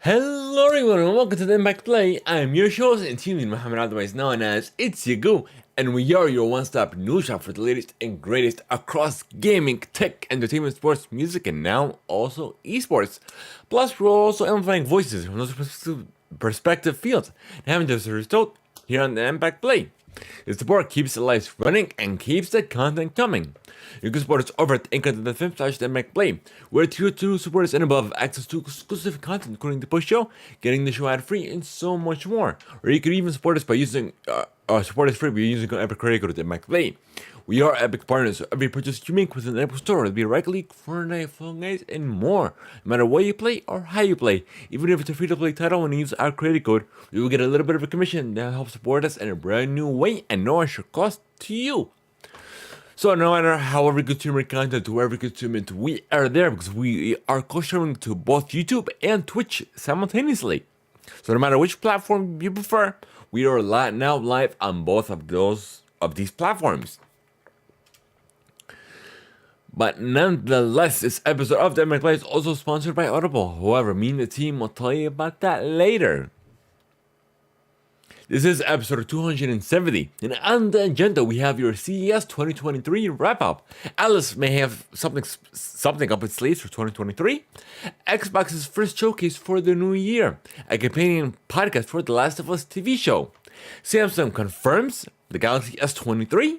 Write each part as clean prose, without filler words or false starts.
Hello everyone and welcome to the Impact Play. I'm your host and team lead Muhammad, otherwise known as It's Yagu, and we are your one-stop news shop for the latest and greatest across gaming, tech, entertainment, sports, music, and now also esports. Plus, we're also amplifying voices from those perspective fields and having this result here on the Impact Play. The support keeps the lights running and keeps the content coming. You can support us over at anchor.fm/theimpactplay, where tier 2 supporters and above have access to exclusive content, including the post show, getting the show ad free, and so much more. Or you can even support us by using support us free by using an Epic credit code at Theimpactplay. We are Epic partners, so every purchase you make within the Epic Store will be directly for guys and more. No matter what you play or how you play, even if it's a free-to-play title and you use our credit code, we will get a little bit of a commission that helps support us in a brand new way and no extra cost to you. So no matter however you consume your content, whoever you consume it, we are there because we are co-sharing to both YouTube and Twitch simultaneously. So no matter which platform you prefer, we are now live on both of these platforms. But nonetheless, this episode of Theimpactplay Play is also sponsored by Audible. However, me and the team will tell you about that later. This is episode 270, and on the agenda we have your CES 2023 wrap-up. Alice may have something up its sleeves for 2023, Xbox's first showcase for the new year, a companion podcast for The Last of Us TV show, Samsung confirms the Galaxy S23,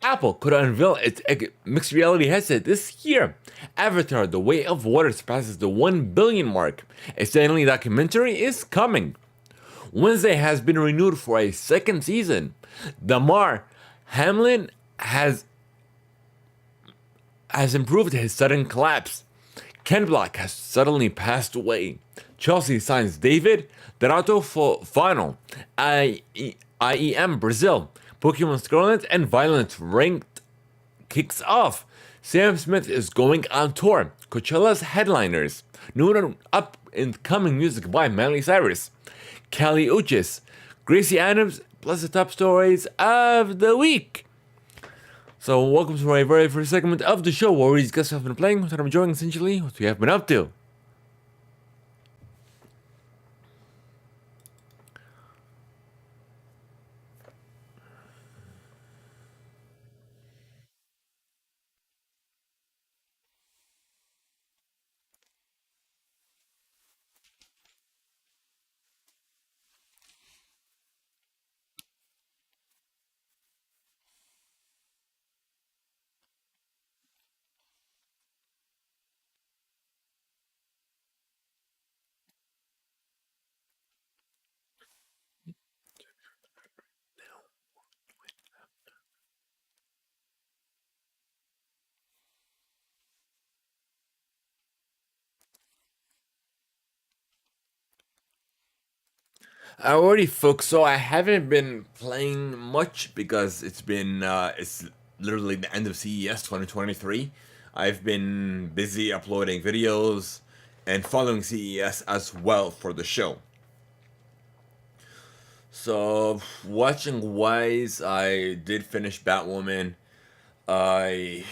Apple could unveil its mixed reality headset this year. Avatar: The Way of Water surpasses the 1 billion mark. A Stanley documentary is coming. Wednesday has been renewed for a second season. Damar Hamlin has improved his sudden collapse. Ken Block has suddenly passed away. Chelsea signs David Donato final. IEM Brazil. Pokemon Scarlet and Violet ranked kicks off. Sam Smith is going on tour. Coachella's headliners. New and up and coming music by Miley Cyrus. Callie Uchis. Gracie Adams, plus the top stories of the week. So welcome to our very first segment of the show where we discuss what have been playing, what I'm enjoying, essentially, what we have been up to. Alrighty, folks. So I haven't been playing much because it's literally the end of CES 2023. I've been busy uploading videos and following CES as well for the show. So watching wise, I did finish Batwoman. I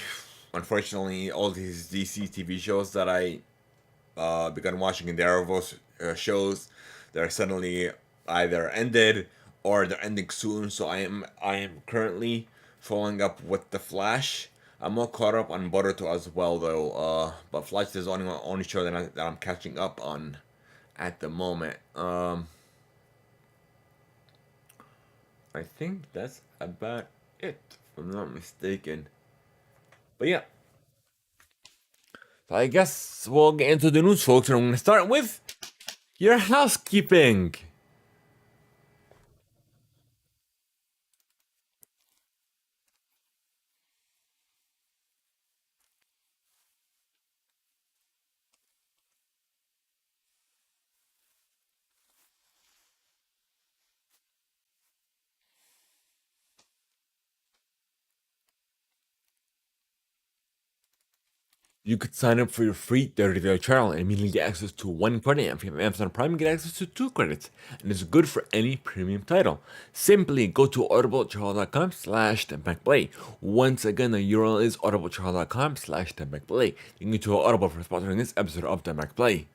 unfortunately all these DC TV shows that I began watching in the Arrowverse shows that are suddenly either ended or they're ending soon. So I am currently following up with the Flash. I'm all caught up on Boruto as well though. But Flash is the only show that I'm catching up on at the moment. I think that's about it, if I'm not mistaken. But yeah, so I guess we'll get into the news, folks, and I'm going to start with your housekeeping. You could sign up for your free 30-day trial and immediately get access to 1 credit. If you have Amazon Prime, you get access to 2 credits. And it's good for any premium title. Simply go to audibletrial.com/theimpactplay. Once again, the URL is audibletrial.com/theimpactplay. You can go to Audible for sponsoring this episode of Theimpactplay.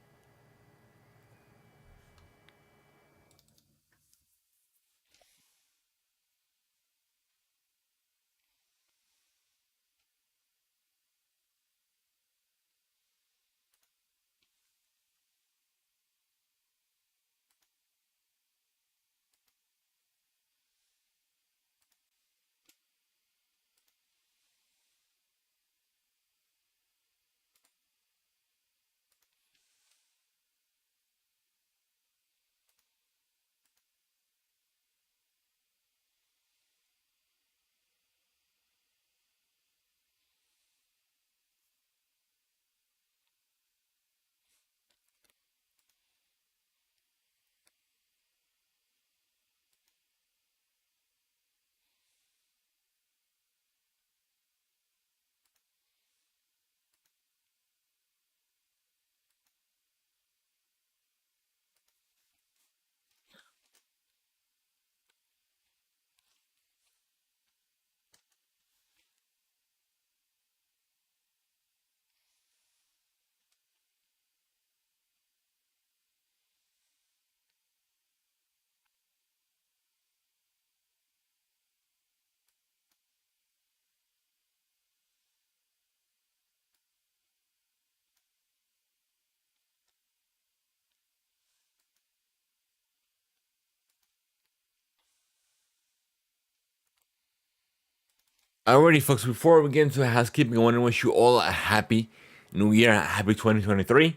Alrighty, folks, before we get into housekeeping, I want to wish you all a happy new year, happy 2023.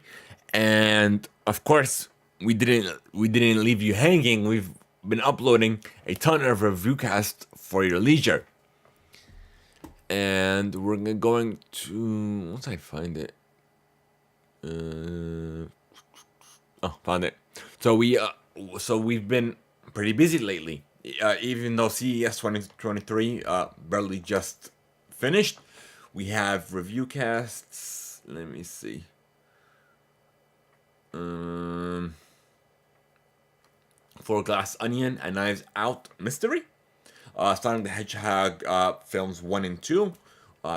And of course, we didn't leave you hanging. We've been uploading a ton of reviewcasts for your leisure. And we're going to once I find it. Found it. So we've been pretty busy lately. Even though CES 2023 barely just finished, we have review casts. Let me see. For Glass Onion and Knives Out Mystery, Sonic the Hedgehog films 1 and 2,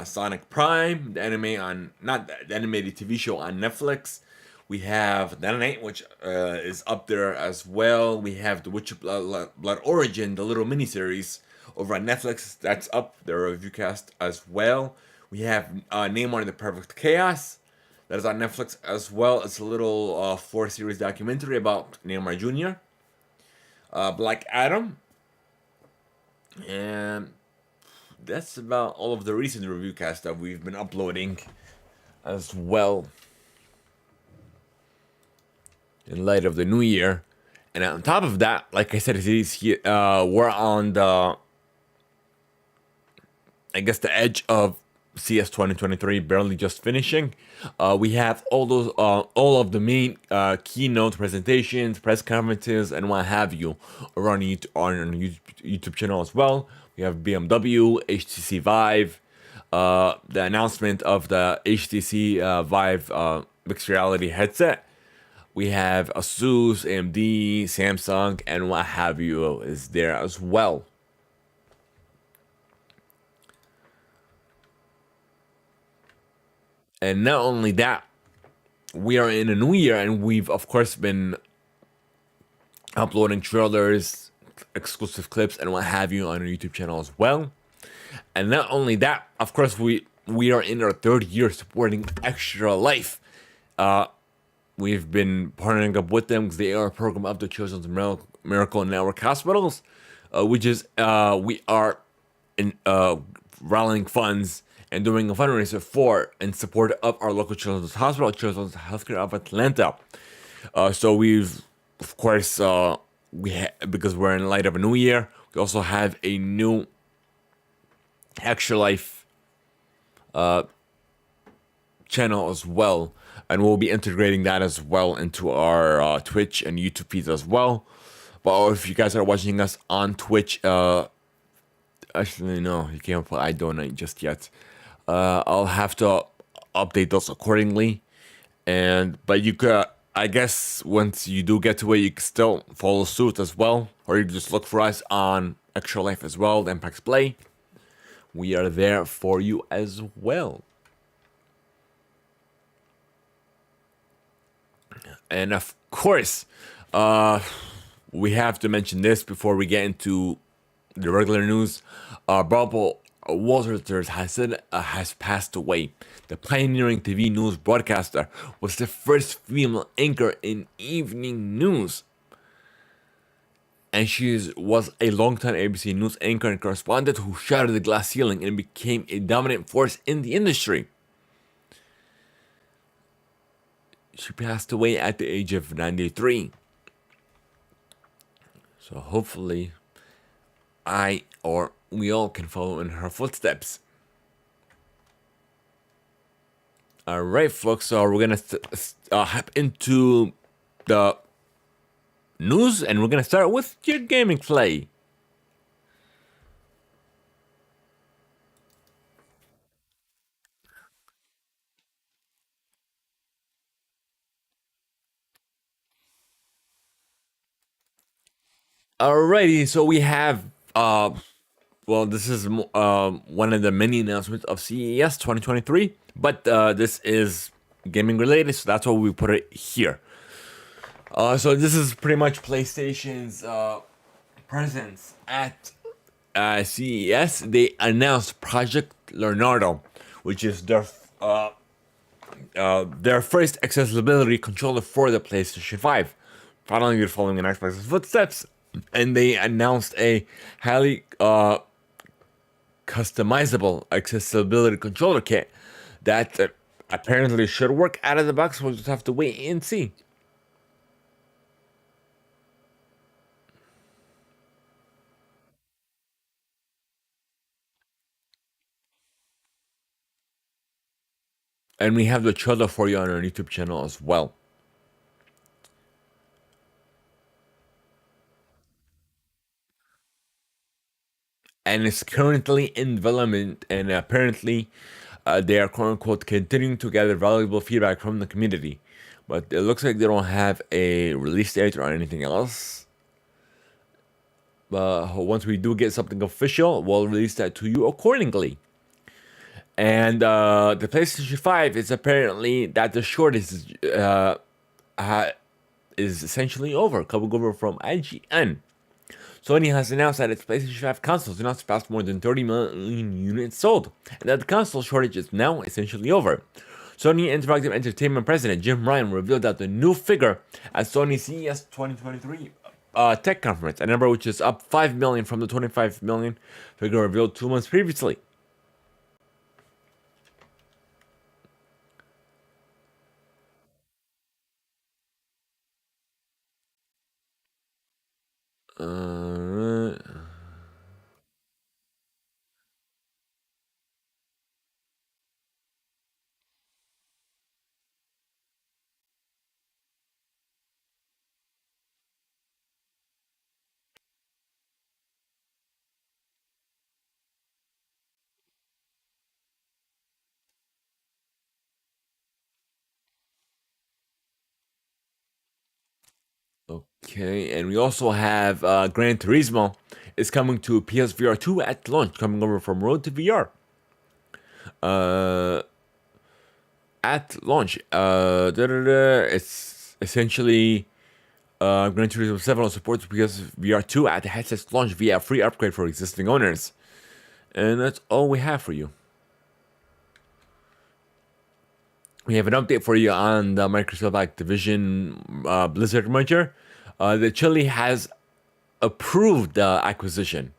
Sonic Prime, the anime on not the animated TV show on Netflix. We have Night, which is up there as well. We have The Witch of Blood Origin, the little miniseries over on Netflix. That's up there, a review cast as well. We have Neymar and the Perfect Chaos. That is on Netflix as well. It's a little 4-series documentary about Neymar Jr. Black Adam. And that's about all of the recent review casts that we've been uploading as well in light of the new year. And on top of that, like I said, we're on the, I guess, the edge of CS 2023, barely just finishing. We have all of the main keynote presentations, press conferences, and what have you around on our YouTube channel as well. We have BMW, HTC Vive, the announcement of the HTC Vive mixed reality headset. We have Asus, AMD, Samsung, and what have you is there as well. And not only that, we are in a new year, and we've of course been uploading trailers, exclusive clips, and what have you on our YouTube channel as well. And not only that, of course, we are in our 3rd year supporting Extra Life. We've been partnering up with them because they are a program of the Children's Miracle Network Hospitals, which is we are in rallying funds and doing a fundraiser for in support of our local children's hospital, Children's Healthcare of Atlanta. So we've, of course, because we're in light of a new year, we also have a new Extra Life channel as well, and we'll be integrating that as well into our Twitch and YouTube feeds as well. But if you guys are watching us on Twitch, actually no, you can't put I donate just yet. I'll have to update those accordingly. But you could, I guess, once you do get to it, you can still follow suit as well, or you can just look for us on Extra Life as well, Theimpactplay. We are there for you as well. And of course, we have to mention this before we get into the regular news. Barbara Walters has passed away. The pioneering TV news broadcaster was the first female anchor in evening news. And she was a longtime ABC News anchor and correspondent who shattered the glass ceiling and became a dominant force in the industry. She passed away at the age of 93. So hopefully we all can follow in her footsteps. Alright, folks, so we're going to hop into the news, and we're going to start with your gaming play. Alrighty, so we have, this is one of the many announcements of CES 2023, but this is gaming related, so that's why we put it here. So this is pretty much PlayStation's presence at CES. They announced Project Leonardo, which is their first accessibility controller for the PlayStation 5. Finally, you're following in Xbox's footsteps. And they announced a highly customizable accessibility controller kit that apparently should work out of the box. We'll just have to wait and see. And we have the trailer for you on our YouTube channel as well. And it's currently in development, and apparently they are quote unquote continuing to gather valuable feedback from the community. But it looks like they don't have a release date or anything else. But once we do get something official, we'll release that to you accordingly. And the PlayStation 5 is apparently that the shortage is essentially over, coming over from IGN. Sony has announced that its PlayStation 5 consoles do not surpass more than 30 million units sold, and that the console shortage is now essentially over. Sony Interactive Entertainment President Jim Ryan revealed that the new figure at Sony CES 2023 tech conference, a number which is up 5 million from the 25 million figure revealed 2 months previously. Okay, and we also have Gran Turismo is coming to PSVR 2 at launch, coming over from Road to VR. At launch, it's essentially Gran Turismo 7 will support PSVR 2 at the headset's launch via a free upgrade for existing owners. And that's all we have for you. We have an update for you on the Microsoft Activision Blizzard merger. The Chile has approved the acquisition.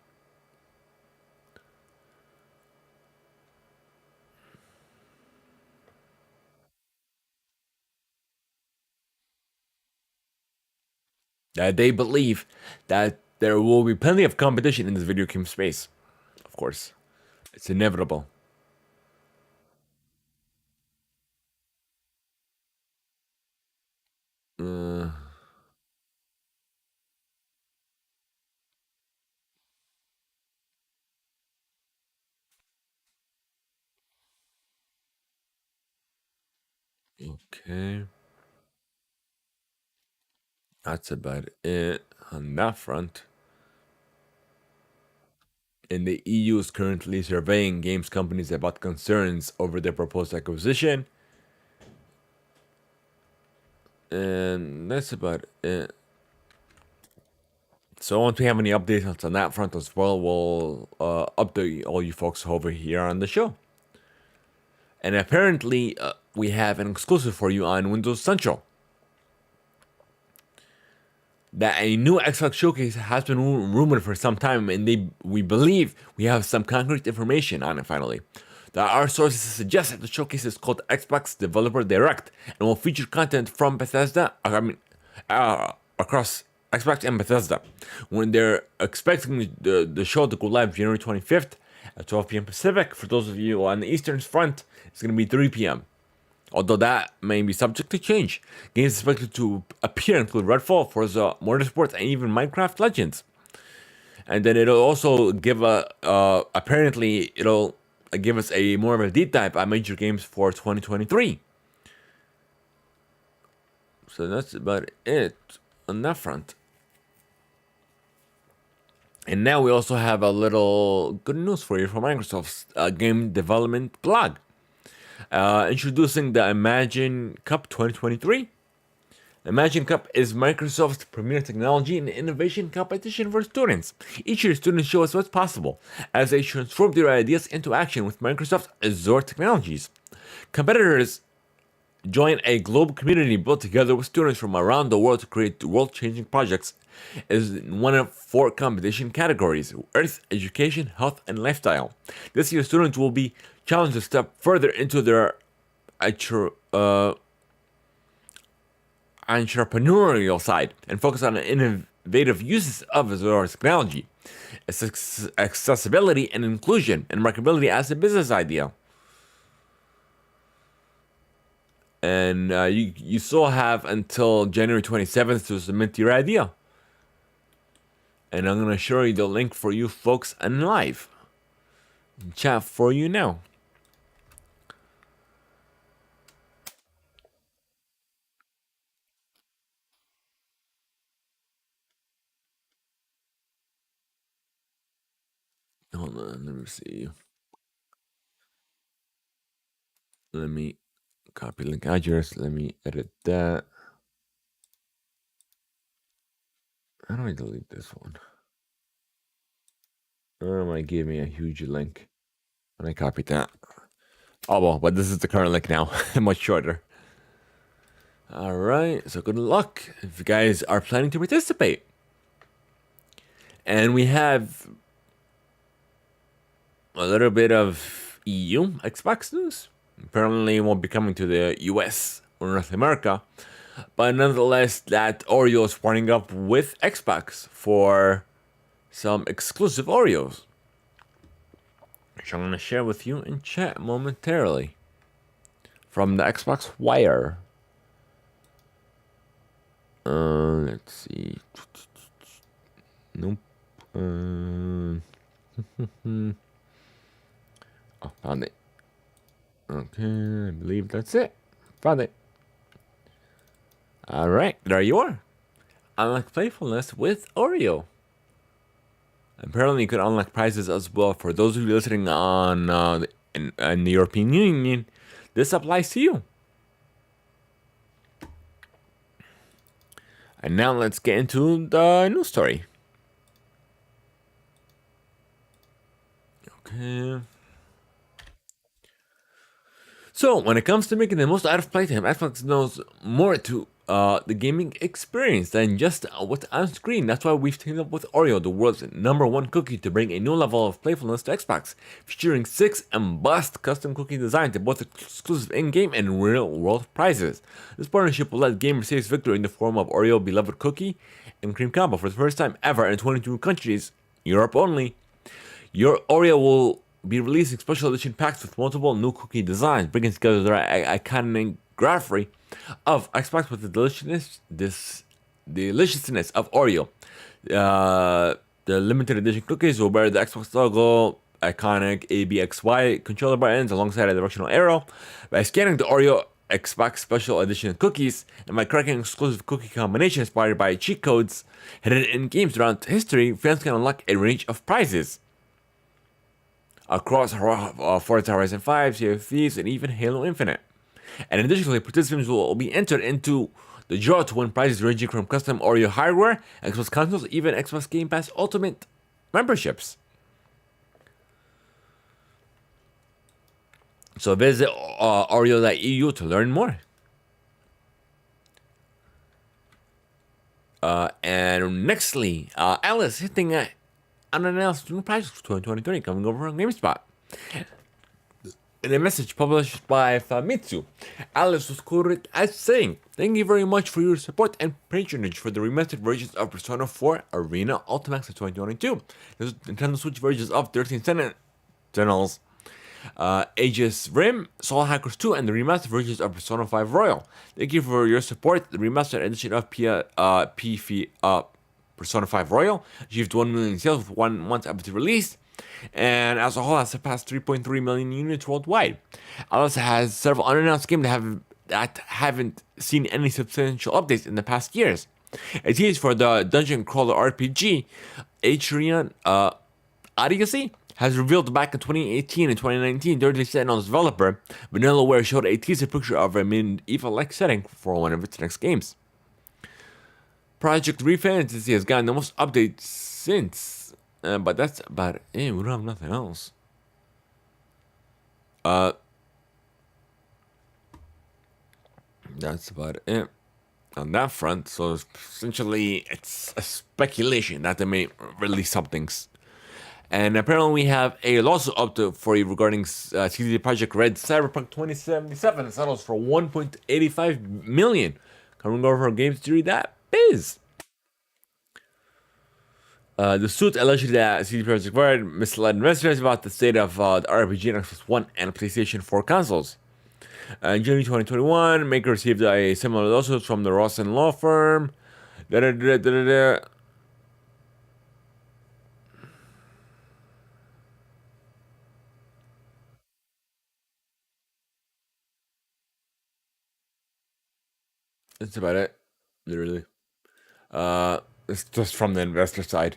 They believe that there will be plenty of competition in this video game space. Of course, it's inevitable. Okay. That's about it on that front. And the EU is currently surveying games companies about concerns over their proposed acquisition. And that's about it. So once we have any updates on that front as well, we'll update all you folks over here on the show. And apparently, we have an exclusive for you on Windows Central. That a new Xbox showcase has been rumored for some time, and we believe we have some concrete information on it finally. Our sources suggest that the showcase is called Xbox Developer Direct and will feature content from Bethesda, across Xbox and Bethesda. When they're expecting the show to go live January 25th at 12 p.m. Pacific. For those of you on the Eastern front, it's going to be 3 p.m. Although that may be subject to change. Games expected to appear include Redfall, Forza Motorsport, and even Minecraft Legends. And then it'll also give apparently it'll give us a more of a deep dive on major games for 2023. So that's about it on that front. And now we also have a little good news for you from Microsoft's game development blog. Introducing the Imagine Cup 2023. Imagine Cup is Microsoft's premier technology and innovation competition for students. Each year, students show us what's possible as they transform their ideas into action with Microsoft Azure technologies. Competitors join a global community built together with students from around the world to create world-changing projects is one of 4 competition categories: Earth, Education, Health, and Lifestyle. This year, students will be challenged to step further into their entrepreneurial side and focus on innovative uses of Azure technology, accessibility and inclusion, and marketability as a business idea. And you still have until January 27th to submit your idea. And I'm going to show you the link for you folks in live chat for you now. Hold on, let me see. Let me copy link address. Let me edit that. How do I delete this one? Oh, might give me a huge link when I copy that. Oh well, but this is the current link now, much shorter. All right, so good luck if you guys are planning to participate. And we have a little bit of EU Xbox news. Apparently, it won't be coming to the US or North America, but nonetheless, that Oreo is partnering up with Xbox for some exclusive Oreos, which I'm going to share with you in chat momentarily from the Xbox Wire. Let's see. Nope. Oh, found it. Okay, I believe that's it. Found it. Alright, there you are. Unlock playfulness with Oreo. Apparently, you could unlock prizes as well. For those of you listening on in the European Union, this applies to you. And now let's get into the news story. Okay. So, when it comes to making the most out of playtime, Xbox knows more to the gaming experience than just what's on screen. That's why we've teamed up with Oreo, the world's #1 cookie, to bring a new level of playfulness to Xbox, featuring 6 embossed custom cookie designs to both exclusive in-game and real-world prizes. This partnership will let gamers seize victory in the form of Oreo beloved cookie and cream combo for the first time ever in 22 countries, Europe only. Your Oreo will be releasing special edition packs with multiple new cookie designs, bringing together the iconography of Xbox with the deliciousness of Oreo. The limited edition cookies will bear the Xbox logo, iconic ABXY controller buttons alongside a directional arrow. By scanning the Oreo Xbox special edition cookies and by cracking exclusive cookie combinations inspired by cheat codes hidden in games throughout history, fans can unlock a range of prizes across Forza Horizon 5, Sea of Thieves, and even Halo Infinite. And additionally, participants will be entered into the draw to win prizes ranging from custom Oreo hardware, Xbox consoles, even Xbox Game Pass Ultimate memberships. So visit Oreo.eu to learn more. And nextly, Alice hitting unannounced new prizes for 2023 coming over on GameSpot. In a message published by Famitsu, Alice was quoted as saying, "Thank you very much for your support and patronage for the remastered versions of Persona 4 Arena Ultimax of 2022. The Nintendo Switch versions of 13 Sentinels, Aegis Rim, Soul Hackers 2, and the remastered versions of Persona 5 Royal. Thank you for your support. The remastered edition of Persona 5 Royal achieved 1 million sales with 1 month after release, and as a whole has surpassed 3.3 million units worldwide. Alice has several unannounced games that haven't seen any substantial updates in the past years. A tease for the dungeon crawler RPG, Atrian Odyssey, has revealed back in 2018 and 2019 Dirty Sentinel's developer, Vanillaware, showed a teaser picture of a medieval-like setting for one of its next games. Project Refantasy has gotten the most updates since, but that's about it. We don't have nothing else. That's about it. on that front. So essentially, it's a speculation that they may release some things. And apparently, we have a lawsuit up to for you regarding CD Projekt Red Cyberpunk 2077. It settles for 1.85 million. Coming over from Games Theory, that biz. The suit alleged that CD Projekt Red misled investors about the state of the RPG on Xbox One and PlayStation 4 consoles. In June 2021, Maker received a similar lawsuit from the Rawson law firm. Da-da-da-da-da-da. That's about it, literally. It's just from the investor side.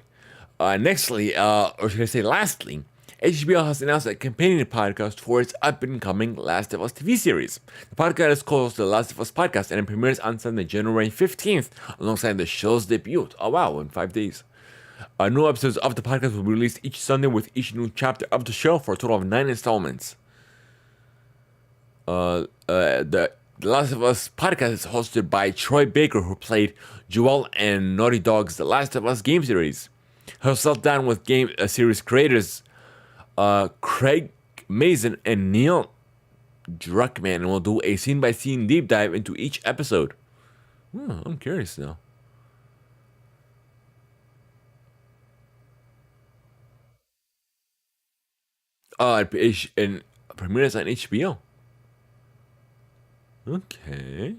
Nextly, or should I say lastly, HBO has announced a companion podcast for its up-and-coming Last of Us TV series. The podcast is called The Last of Us Podcast, and it premieres on Sunday, January 15th, alongside the show's debut. Oh wow, in 5 days. New episodes of the podcast will be released each Sunday with each new chapter of the show for a total of 9 installments. The Last of Us podcast is hosted by Troy Baker, who played Joel in Naughty Dog's The Last of Us game series. He'll sit down with game series creators Craig Mazin and Neil Druckmann, and will do a scene-by-scene deep dive into each episode. I'm curious now. And premieres on HBO. Okay.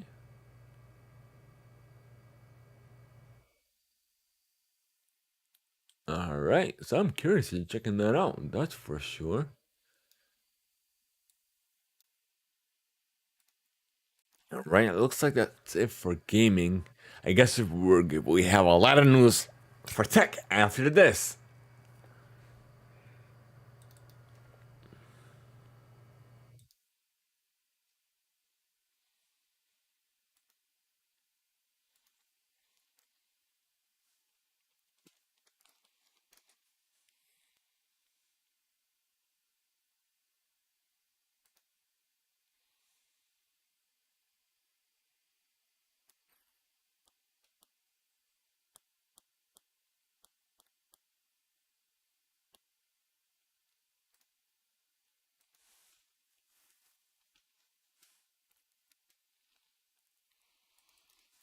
All right. So I'm curious in checking that out. That's for sure. All right. It looks like that's it for gaming. I guess we have a lot of news for tech after this.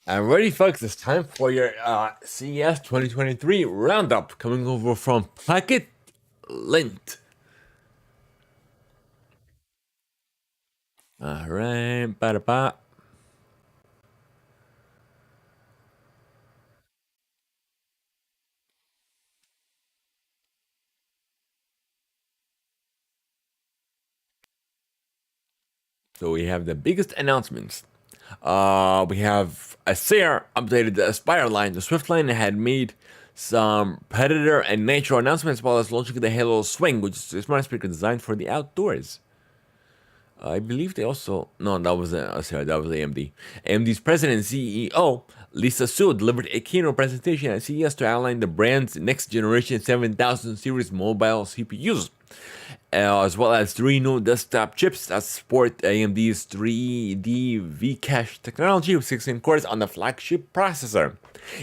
I'm ready, folks. It's time for your CES 2023 roundup coming over from Packet Lint. All right, ba-da-ba. So we have the biggest announcements. We have Acer updated the Aspire line. The Swift line had made some Predator and Nitro announcements, as well as launching the Halo Swing, which is a smart speaker designed for the outdoors. I believe they also that was Acer, that was AMD. AMD's president and CEO Lisa Su delivered a keynote presentation at CES to outline the brand's next generation 7000 series mobile CPUs. As well as 3 new desktop chips that support AMD's 3D V-Cache technology with 16 cores on the flagship processor.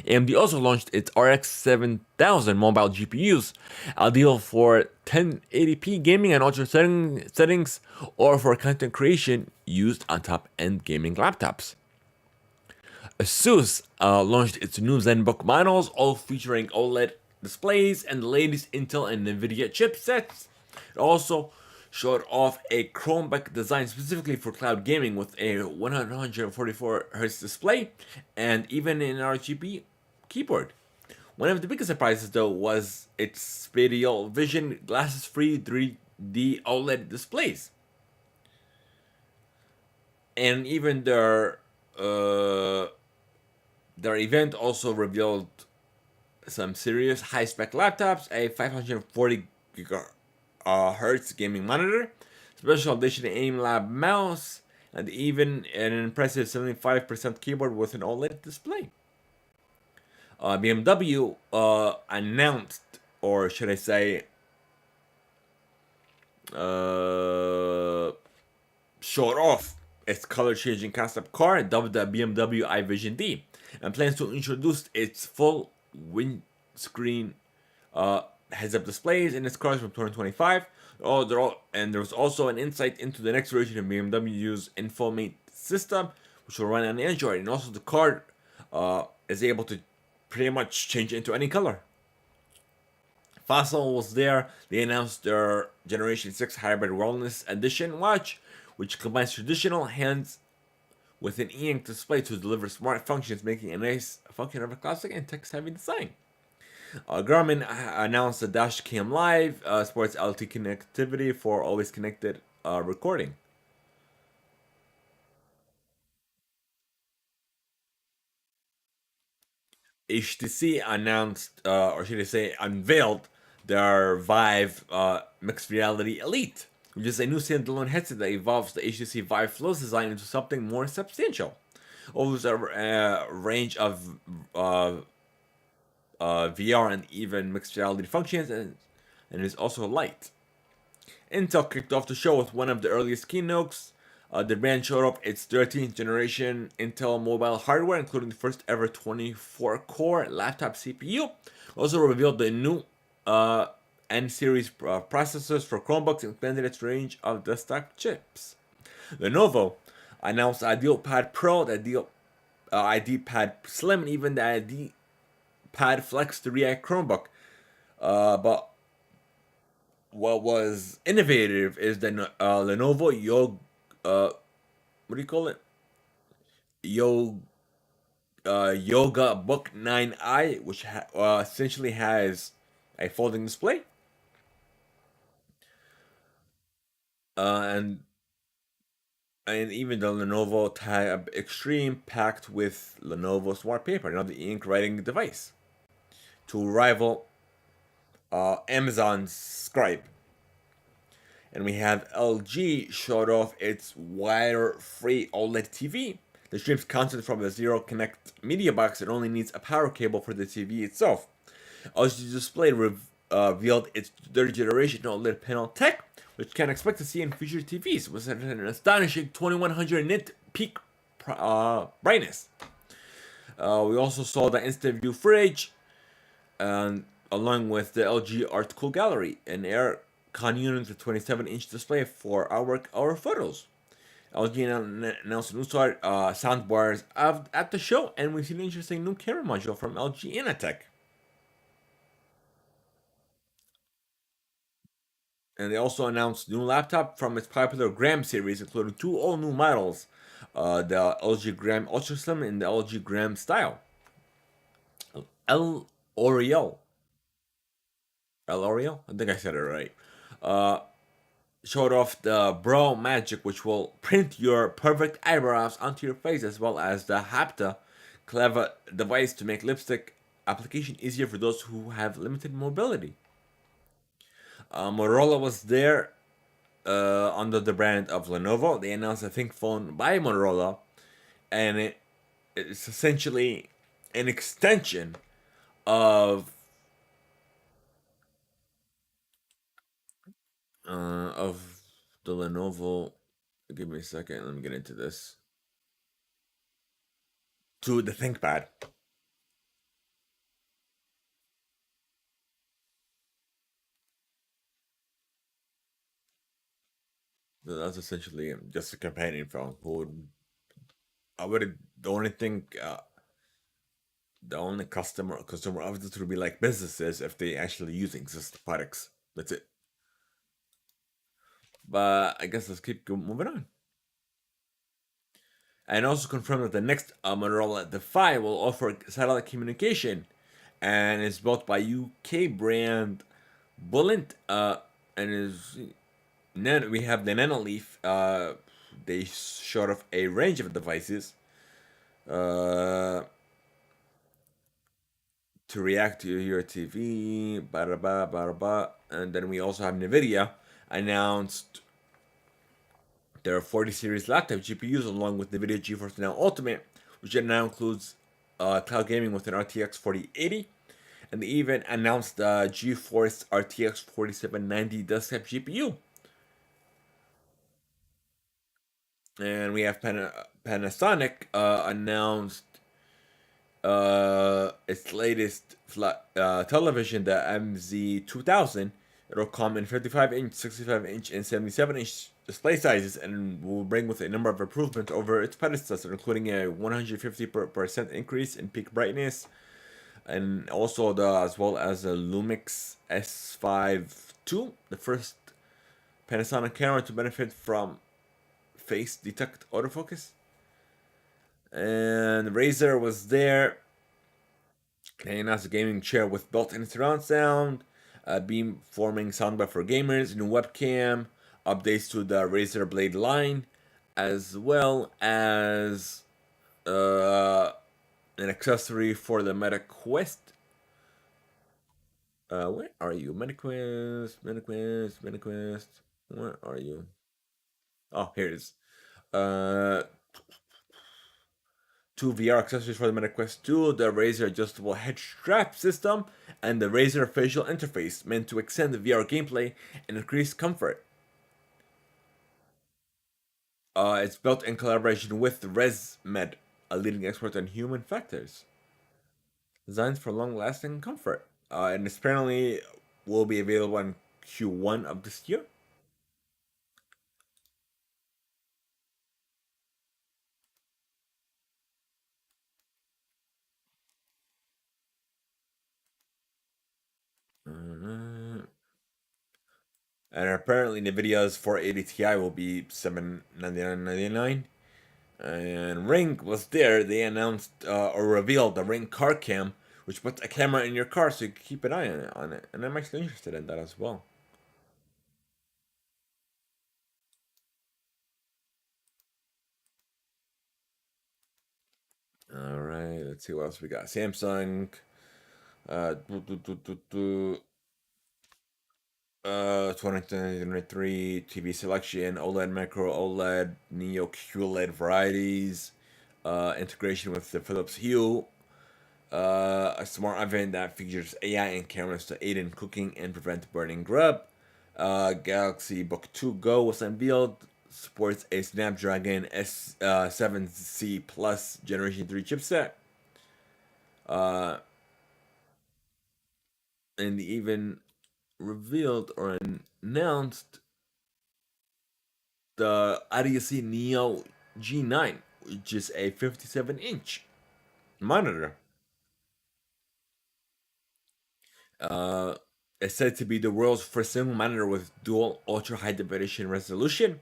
AMD also launched its RX 7000 mobile GPUs, ideal for 1080p gaming and ultra settings or for content creation used on top-end gaming laptops. ASUS launched its new ZenBook models, all featuring OLED displays and the latest Intel and NVIDIA chipsets. It also showed off a Chromebook designed specifically for cloud gaming with a 144Hz display and even an RGB keyboard. One of the biggest surprises, though, was its Spatial Vision glasses-free 3D OLED displays. And even their event also revealed some serious high-spec laptops, a 540 hertz gaming monitor, special edition AimLab mouse, and even an impressive 75% keyboard with an OLED display. BMW announced, or should I say, showed off its color-changing concept car dubbed the BMW i Vision D, and plans to introduce its full windscreen heads-up displays in its cars from 2025. And there was also an insight into the next version of BMW's infotainment system, which will run on Android, and also the car is able to pretty much change into any color. Fossil was there. They announced their Generation 6 Hybrid Wellness Edition watch, which combines traditional hands with an e-ink display to deliver smart functions, making a nice function of a classic and text-heavy design. Garmin announced the Dash Cam Live, sports LT connectivity for always connected recording. HTC announced, or should I say, unveiled their Vive Mixed Reality Elite, which is a new standalone headset that evolves the HTC Vive Flows design into something more substantial. Offers a range of VR and even mixed reality functions, and is also light. Intel kicked off the show with one of the earliest keynotes. The brand showed off its 13th generation Intel mobile hardware, including the first ever 24 core laptop CPU. Also revealed the new N series processors for Chromebooks and expanded its range of desktop chips. Lenovo announced Ideal Pad Pro, the ID Pad Slim, and even the ID Pad Flex 3i Chromebook. But what was innovative is the Lenovo what do you call it? Yo, Yoga Book 9i, which essentially has a folding display. And even the Lenovo Tab Extreme packed with Lenovo Smart Paper, another ink writing device, to rival Amazon's Scribe. And we have LG showed off its wire-free OLED TV that streams content from a Zero Connect media box that only needs a power cable for the TV itself. LG Display revealed its third generation OLED panel tech, which can expect to see in future TVs, with an astonishing 2100 nit peak brightness. We also saw the Instant View fridge, and along with the LG Art Cool Gallery, an air con unit with 27-inch display for our photos. LG announced new soundbars at the show, and we've seen an interesting new camera module from LG Innotek. And they also announced new laptop from its popular Gram series, including two all-new models, the LG Gram Ultra Slim and the LG Gram Style. L Oriel. L Oriel? I think I said it right. Showed off the Brow Magic, which will print your perfect eyebrows onto your face, as well as the Hapta clever device to make lipstick application easier for those who have limited mobility. Motorola was there under the brand of Lenovo. They announced a Think phone by Motorola, and it's essentially an extension of the Lenovo. Give me a second. Let me get into this. To the ThinkPad. So that's essentially just a companion phone. I would the only thing the only consumer of this would be like businesses if they actually use existing products. That's it. But I guess let's keep moving on. And also confirmed that the next Motorola Defy will offer satellite communication, and is built by UK brand Bullet. And is then we have the Nanoleaf. They showed off a range of devices to react to your TV, and then we also have NVIDIA announced their 40 series laptop GPUs along with NVIDIA GeForce Now Ultimate, which now includes cloud gaming with an RTX 4080, and they even announced the GeForce RTX 4790 desktop GPU. And we have Panasonic announced its latest television, the MZ2000. It'll come in 55-inch, 65-inch, and 77-inch display sizes, and will bring with a number of improvements over its predecessor, including a 150% increase in peak brightness, and also as well as a Lumix S5 II, the first Panasonic camera to benefit from face detect autofocus. And Razer was there. They announced a gaming chair with built-in surround sound, beam forming soundbar for gamers, new webcam, updates to the Razer Blade line, as well as an accessory for the Meta Quest. Where are you? MetaQuest, MetaQuest, MetaQuest. Where are you? Oh, here it is. Uh, two VR accessories for the Meta Quest 2, the Razer adjustable head strap system, and the Razer facial interface, meant to extend the VR gameplay and increase comfort. It's built in collaboration with ResMed, a leading expert on human factors, designed for long-lasting comfort. And it's apparently will be available in Q1 of this year. Uh, and apparently, NVIDIA's 480 Ti will be $799.99. And Ring was there. They announced or revealed the Ring car cam, which puts a camera in your car so you can keep an eye on it. And I'm actually interested in that as well. All right, let's see what else we got. Samsung, uh, do, do, do, do, do, 2023 TV selection, OLED, Micro OLED, Neo QLED varieties, integration with the Philips Hue, a smart oven that features AI and cameras to aid in cooking and prevent burning grub. Galaxy Book 2 Go was unveiled. Supports a Snapdragon S7C Plus Generation 3 chipset. Uh, and even revealed or announced the IDC Neo G9, which is a 57-inch monitor. Uh, it's said to be the world's first single monitor with dual ultra high definition resolution.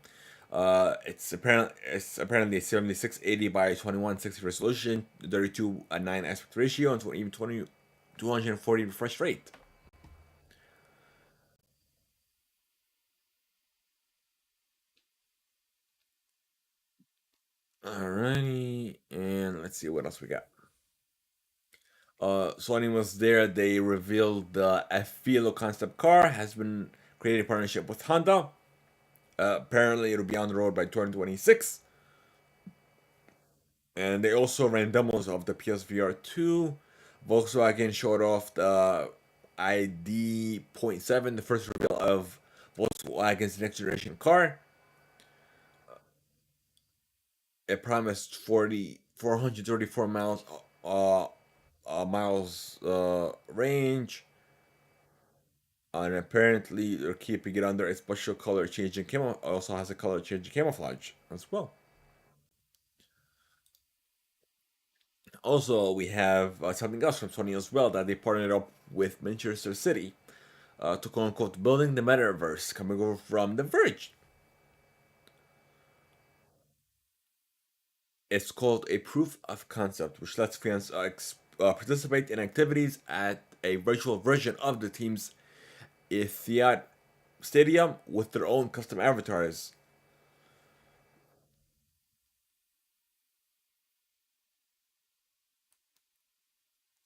It's apparently a 7680 by 2160 resolution, 32:9 aspect ratio, and even 240 refresh rate. Alrighty, and let's see what else we got. Sony was there. They revealed the Filo concept car has been created in partnership with Honda. Apparently, it'll be on the road by 2026. And they also ran demos of the PSVR 2. Volkswagen showed off the ID.7, the first reveal of Volkswagen's next generation car. It promised 434 miles range. And apparently they're keeping it under a special color changing also has a color changing camouflage as well. Also, we have something else from Sony as well, that they partnered up with Manchester City to quote unquote building the metaverse, coming over from The Verge. It's called a proof of concept, which lets fans participate in activities at a virtual version of the team's Etihad Stadium with their own custom avatars.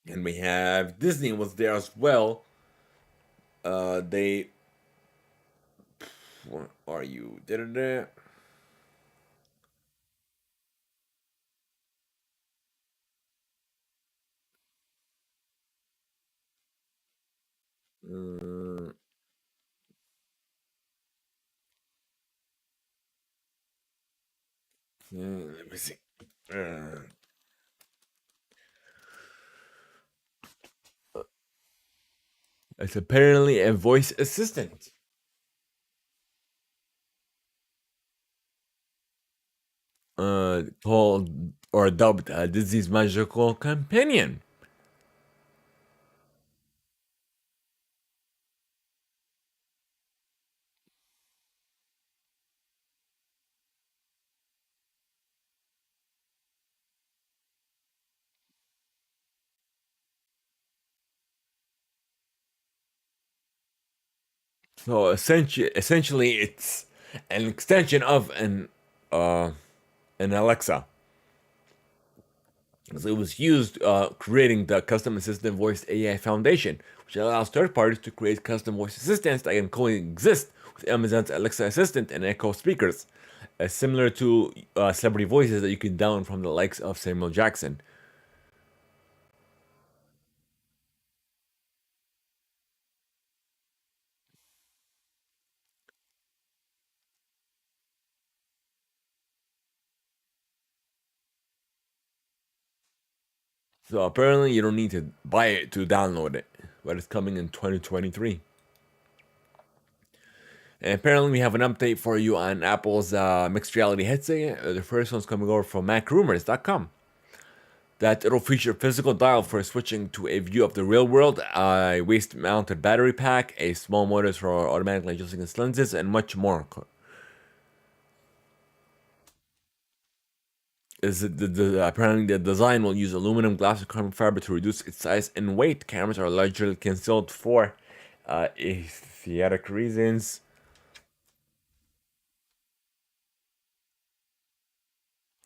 And we have Disney was there as well. They, where are you? Da-da-da. Uh, Let me see. Uh, it's apparently a voice assistant called or dubbed Disney's Magical Companion. So essentially, it's an extension of uh, an Alexa. So it was used creating the custom assistant voice AI foundation, which allows third parties to create custom voice assistants that can coexist with Amazon's Alexa assistant and Echo speakers, similar to celebrity voices that you can download from the likes of Samuel Jackson. So apparently, you don't need to buy it to download it, but it's coming in 2023. And apparently, we have an update for you on Apple's mixed reality headset. The first one's coming over from MacRumors.com. That it'll feature a physical dial for switching to a view of the real world, a waist-mounted battery pack, a small motor for automatically adjusting its lenses, and much more. Apparently the design will use aluminum, glass, and carbon fiber to reduce its size and weight. Cameras are largely concealed for aesthetic reasons.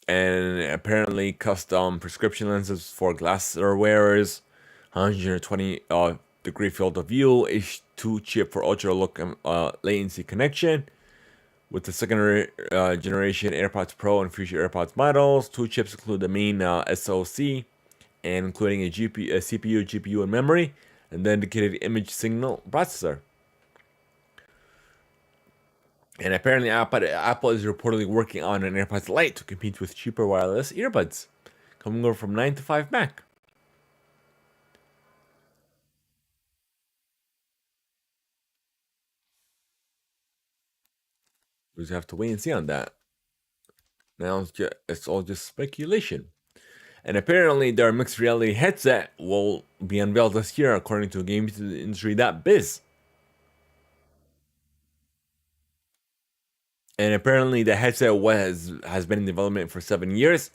And apparently custom prescription lenses for glass wearers, 120 degree field of view, H2 chip for ultra low latency connection, with the second generation AirPods Pro and future AirPods models. Two chips include the main SoC, and including a CPU, GPU, and memory, and then dedicated image signal processor. And apparently, Apple is reportedly working on an AirPods Lite to compete with cheaper wireless earbuds, coming over from 9 to 5 Mac. We just have to wait and see on that. Now it's all just speculation. And apparently, their mixed reality headset will be unveiled this year, according to GamesIndustry.biz. And apparently, the headset has been in development for 7 years,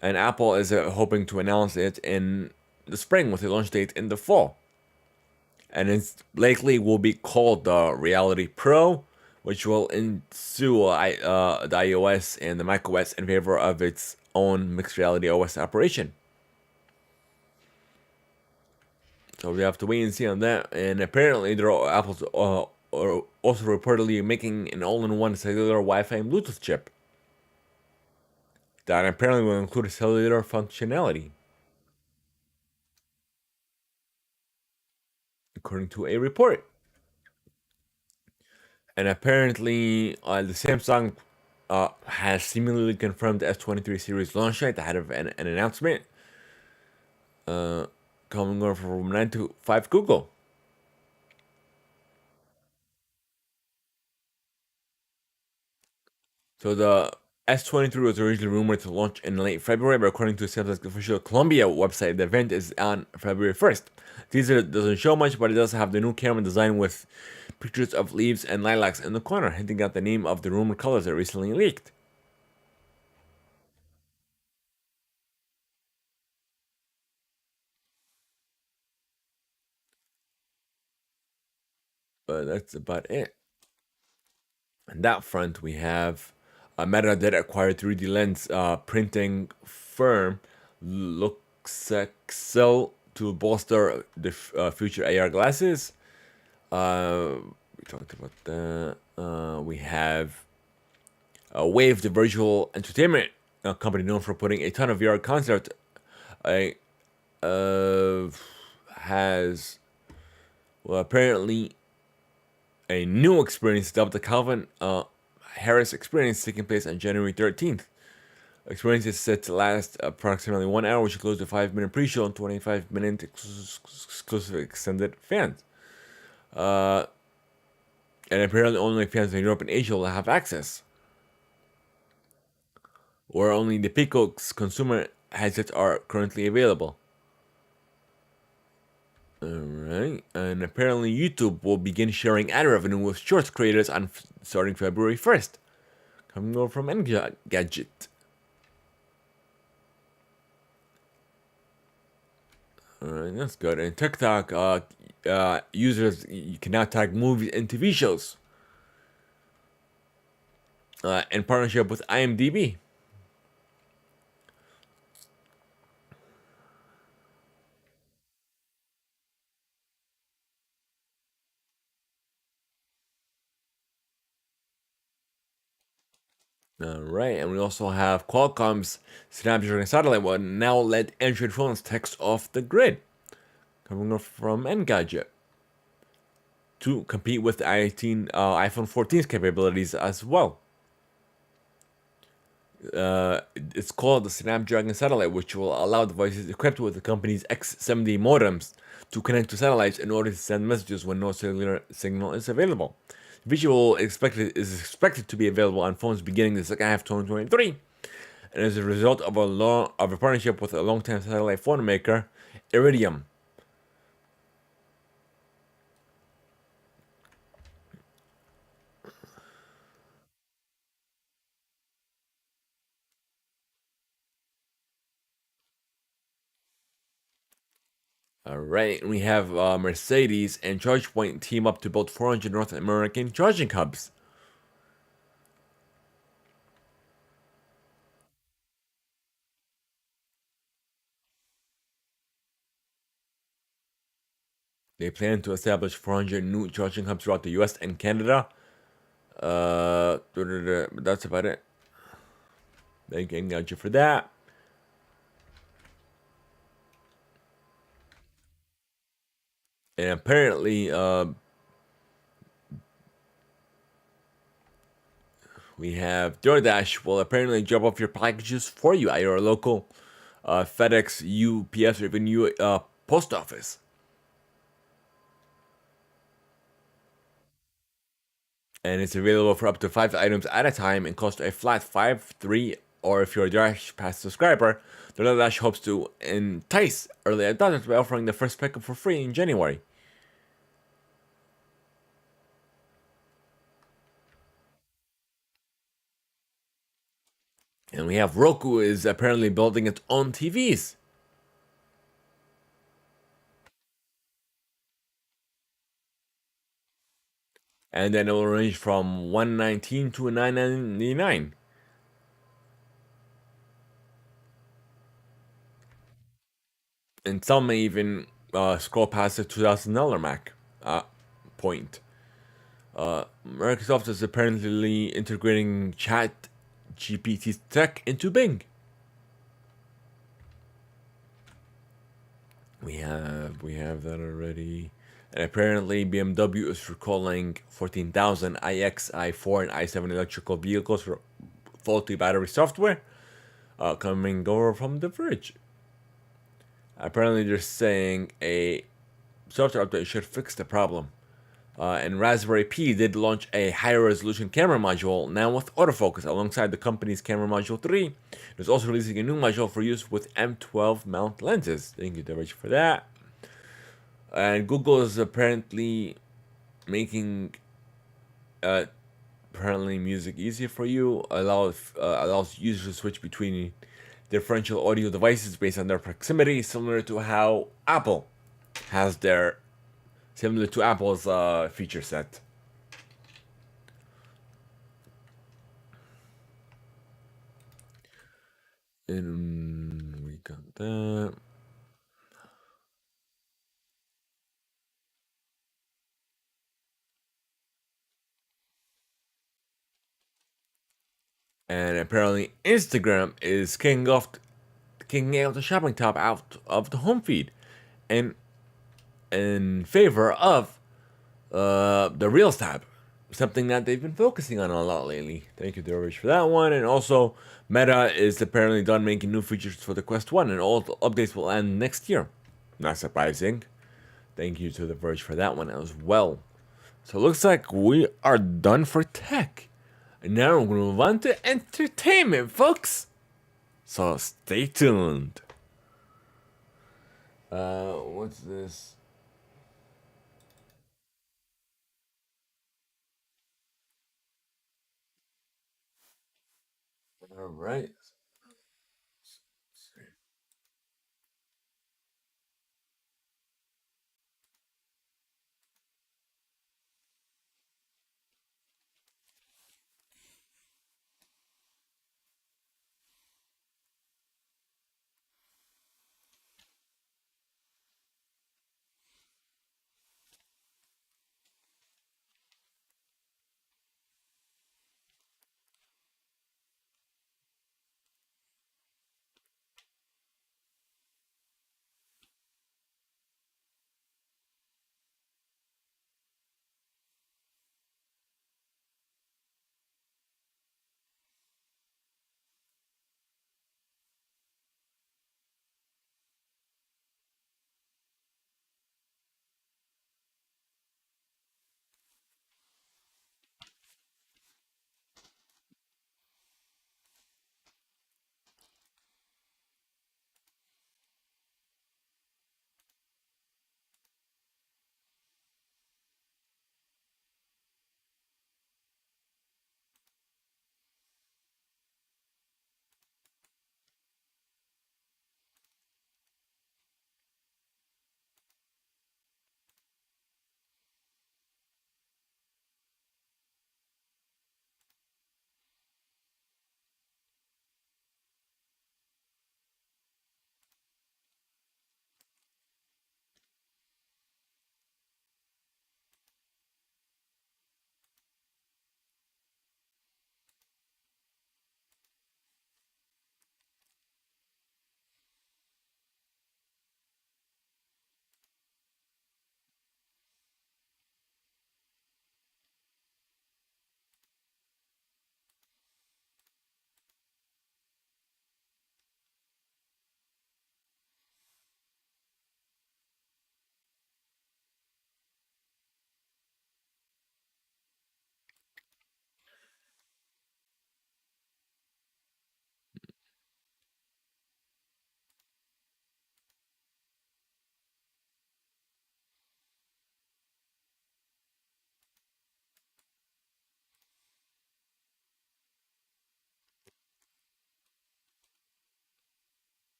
and Apple is hoping to announce it in the spring with a launch date in the fall. And it likely will be called the Reality Pro, which will ensue the iOS and the macOS in favor of its own mixed reality OS operation. So we have to wait and see on that. And apparently, Apple's are also reportedly making an all-in-one cellular Wi-Fi and Bluetooth chip that apparently will include a cellular functionality, according to a report. And apparently, the Samsung has seemingly confirmed the S23 series launch date ahead of an announcement uh, coming over from 9 to 5 Google. So the S23 was originally rumored to launch in late February, but according to Samsung's official Colombia website, the event is on February 1st. Teaser doesn't show much, but it does have the new camera design with pictures of leaves and lilacs in the corner, hinting at the name of the rumored colors that recently leaked. But that's about it. On that front, we have Meta did acquire 3D lens printing firm Luxexel to bolster the future AR glasses. We talked about that. We have Wave, the virtual entertainment company known for putting a ton of VR concerts, uh, has apparently a new experience dubbed the Calvin Harris Experience, taking place on January 13th. Experience is set to last approximately 1 hour, which includes a 5-minute pre-show and 25-minute exclusive extended fans. And apparently only fans in Europe and Asia will have access. Where only the Pico's consumer headsets are currently available. Alright, and apparently YouTube will begin sharing ad revenue with shorts creators on starting February 1st. Coming over from Engadget. Alright, that's good. And TikTok users, you can now tag movies and TV shows. In partnership with IMDb. Alright, and we also have Qualcomm's Snapdragon satellite will now let Android phones text off the grid. Coming up from Engadget. To compete with the iPhone 14's capabilities as well. It's called the Snapdragon satellite, which will allow devices equipped with the company's X70 modems to connect to satellites in order to send messages when no cellular signal is available. The feature is expected to be available on phones beginning the second half of 2023, and is a result of a partnership with a long-time satellite phone maker, Iridium. Alright, we have Mercedes and ChargePoint team up to build 400 North American charging hubs. They plan to establish 400 new charging hubs throughout the US and Canada. That's about it. Thank you for that. And apparently, we have DoorDash will apparently drop off your packages for you at your local FedEx, UPS, or even post office. And it's available for up to 5 items at a time and costs a flat 5.3. Or if you're a Dash Pass subscriber, DoorDash hopes to entice early adopters by offering the first pickup for free in January. And we have Roku is apparently building its own TVs. And then it will range from $119 to $999. And some may even scroll past the $2,000 Mac point. Microsoft is apparently integrating Chat GPT's tech into Bing. We have that already. And apparently BMW is recalling 14,000 iX, i4, and i7 electrical vehicles for faulty battery software coming over from The Verge. Apparently they're saying a software update should fix the problem. And Raspberry Pi did launch a higher resolution camera module now with autofocus alongside the company's camera module 3. It is also releasing a new module for use with M12 mount lenses. Thank you, The Verge, for that. And Google is apparently making apparently music easier for you. Allows users to switch between differential audio devices based on their proximity, similar to Apple's feature set. And we got that. And apparently Instagram is kicking out the shopping tab out of the home feed, and in favor of the Reels tab. something that they've been focusing on a lot lately. Thank you, The Verge, for that one. And also, Meta is apparently done making new features for the Quest 1, and all the updates will end next year. Not surprising. Thank you to The Verge for that one as well. So it looks like we are done for tech. And now we're going to move on to entertainment, folks. So stay tuned. What's this? All right.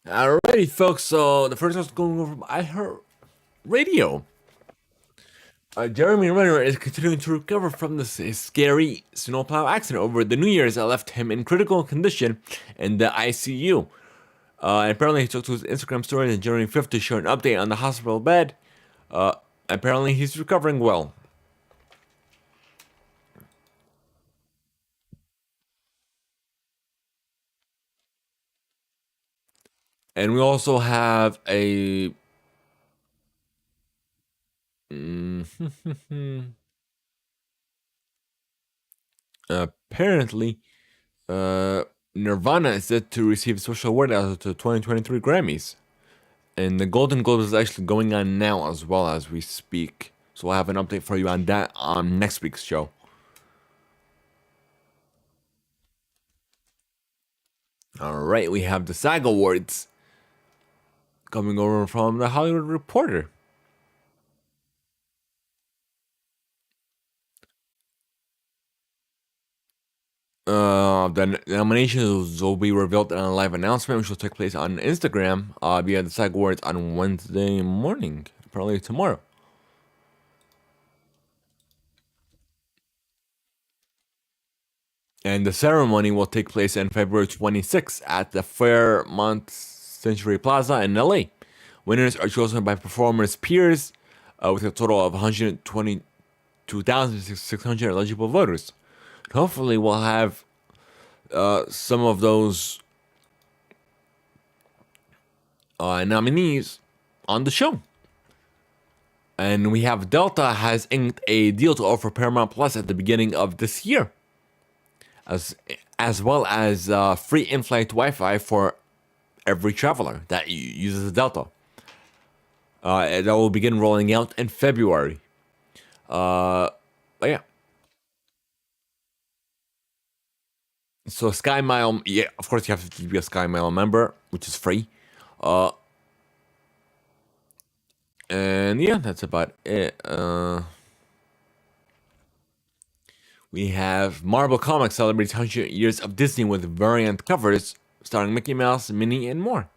Alrighty, folks. So the first one's going over from iHeart Radio. Jeremy Renner is continuing to recover from this scary snowplow accident over the New Year's that left him in critical condition in the ICU. And apparently, he took to his Instagram story on January 5th to share an update on the hospital bed. Uh, Apparently, he's recovering well. And we also have a. Apparently, Nirvana is set to receive a special award at the 2023 Grammys. And the Golden Globes is actually going on now as well as we speak. So we'll have an update for you on that on next week's show. All right, we have the SAG Awards coming over from the Hollywood Reporter. The nominations will be revealed in a live announcement, which will take place on Instagram via the SAG Awards on Wednesday morning, probably tomorrow. And the ceremony will take place on February 26th at the Fairmont Century Plaza in LA. Winners are chosen by performers' peers with a total of 122,600 eligible voters. Hopefully, we'll have some of those nominees on the show. And we have Delta has inked a deal to offer Paramount Plus at the beginning of this year, as well as free in-flight Wi-Fi for every traveler that uses Delta. That will begin rolling out in February. But yeah. So SkyMile, yeah, of course you have to be a SkyMile member, which is free. And yeah, that's about it. We have Marvel Comics celebrates 100 years of Disney with variant covers starring Mickey Mouse, Minnie, and more.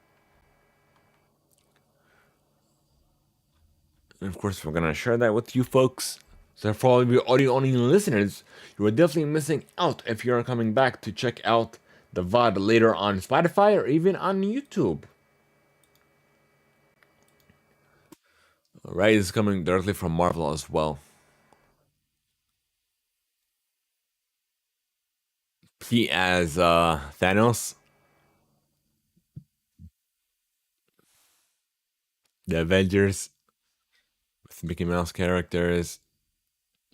And of course, we're gonna share that with you folks. So for all of you audio-only listeners, you are definitely missing out if you're coming back to check out the VOD later on Spotify or even on YouTube. Alright, this is coming directly from Marvel as well. He as Thanos, the Avengers, with Mickey Mouse characters,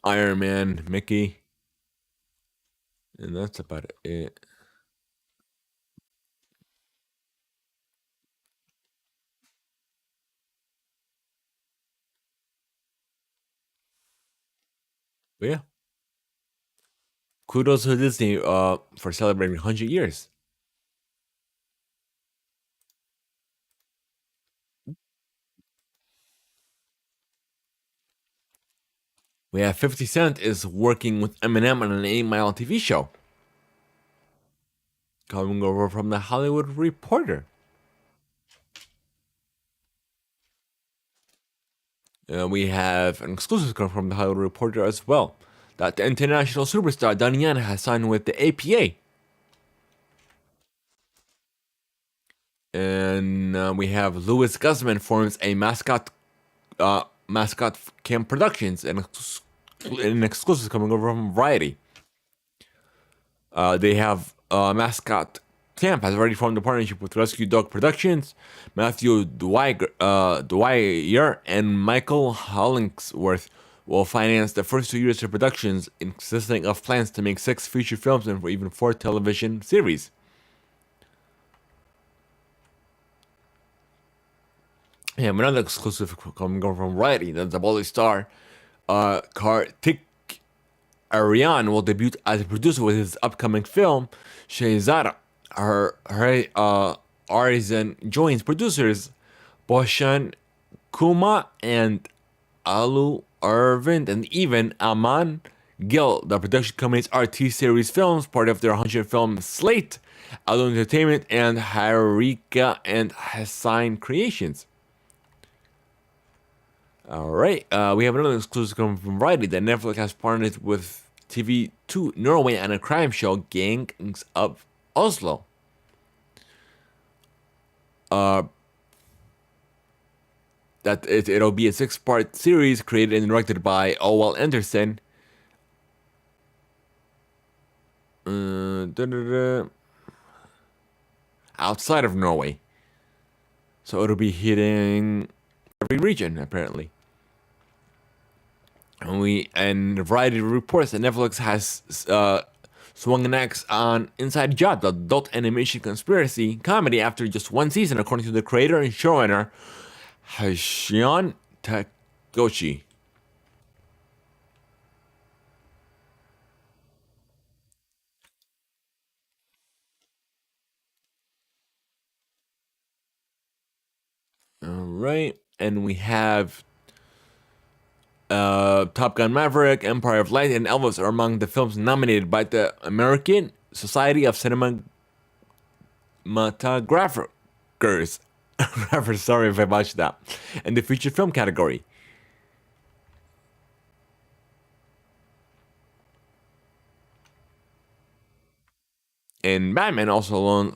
Iron Man, Mickey, and that's about it. But yeah, kudos to Disney for celebrating 100 years. We have 50 Cent is working with Eminem on an 8 Mile TV show. Coming over from the Hollywood Reporter. We have an exclusive come from the Hollywood Reporter as well. That the international superstar Donnie Yen has signed with the APA. And we have Louis Guzman forms a mascot camp productions and an exclusive coming over from Variety. They have mascot camp has already formed a partnership with Rescue Dog Productions. Matthew Dwyer and Michael Hollingsworth will finance the first 2 years of productions, consisting of plans to make 6 feature films and even 4 television series. Yeah, another exclusive coming over from Variety. The Bolly star, Kartik Aryan will debut as a producer with his upcoming film, Shehzada. Her Artisan joins producers Boshan Kuma and Alu Arvind and even Aman Gill, the production company's RT series films, part of their 100 film slate, Alu Entertainment and Harika and Hassan Creations. Alright, we have another exclusive coming from Variety that Netflix has partnered with TV2 Norway on a crime show, Gangs of Oslo. That it'll be a 6-part series created and directed by Owell Anderson. Outside of Norway. So it'll be hitting every region, apparently. And Variety reports that Netflix has swung an axe on Inside Job, the adult animation conspiracy comedy, after just one season, according to the creator and showrunner Hashion Tagoshi. All right, and we have Top Gun Maverick, Empire of Light, and Elvis are among the films nominated by the American Society of Cinematographers. Sorry if I botched that. In the feature film category. And Batman also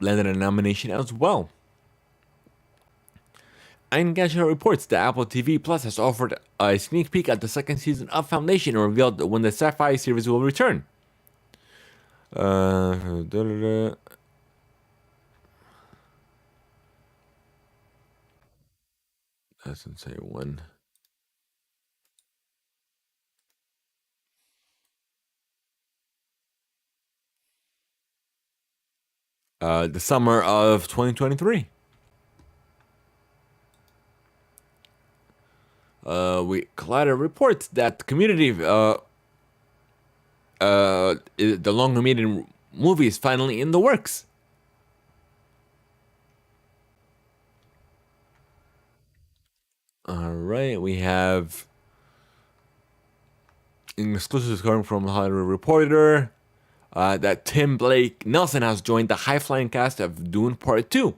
landed a nomination as well. Engadget reports that Apple TV Plus has offered a sneak peek at the second season of Foundation and revealed when the sci-fi series will return. Doesn't say when. The summer of 2023. Collider reports that the community, the long-awaited movie is finally in the works. All right, we have exclusives coming from the Hollywood Reporter that Tim Blake Nelson has joined the high-flying cast of Dune Part 2.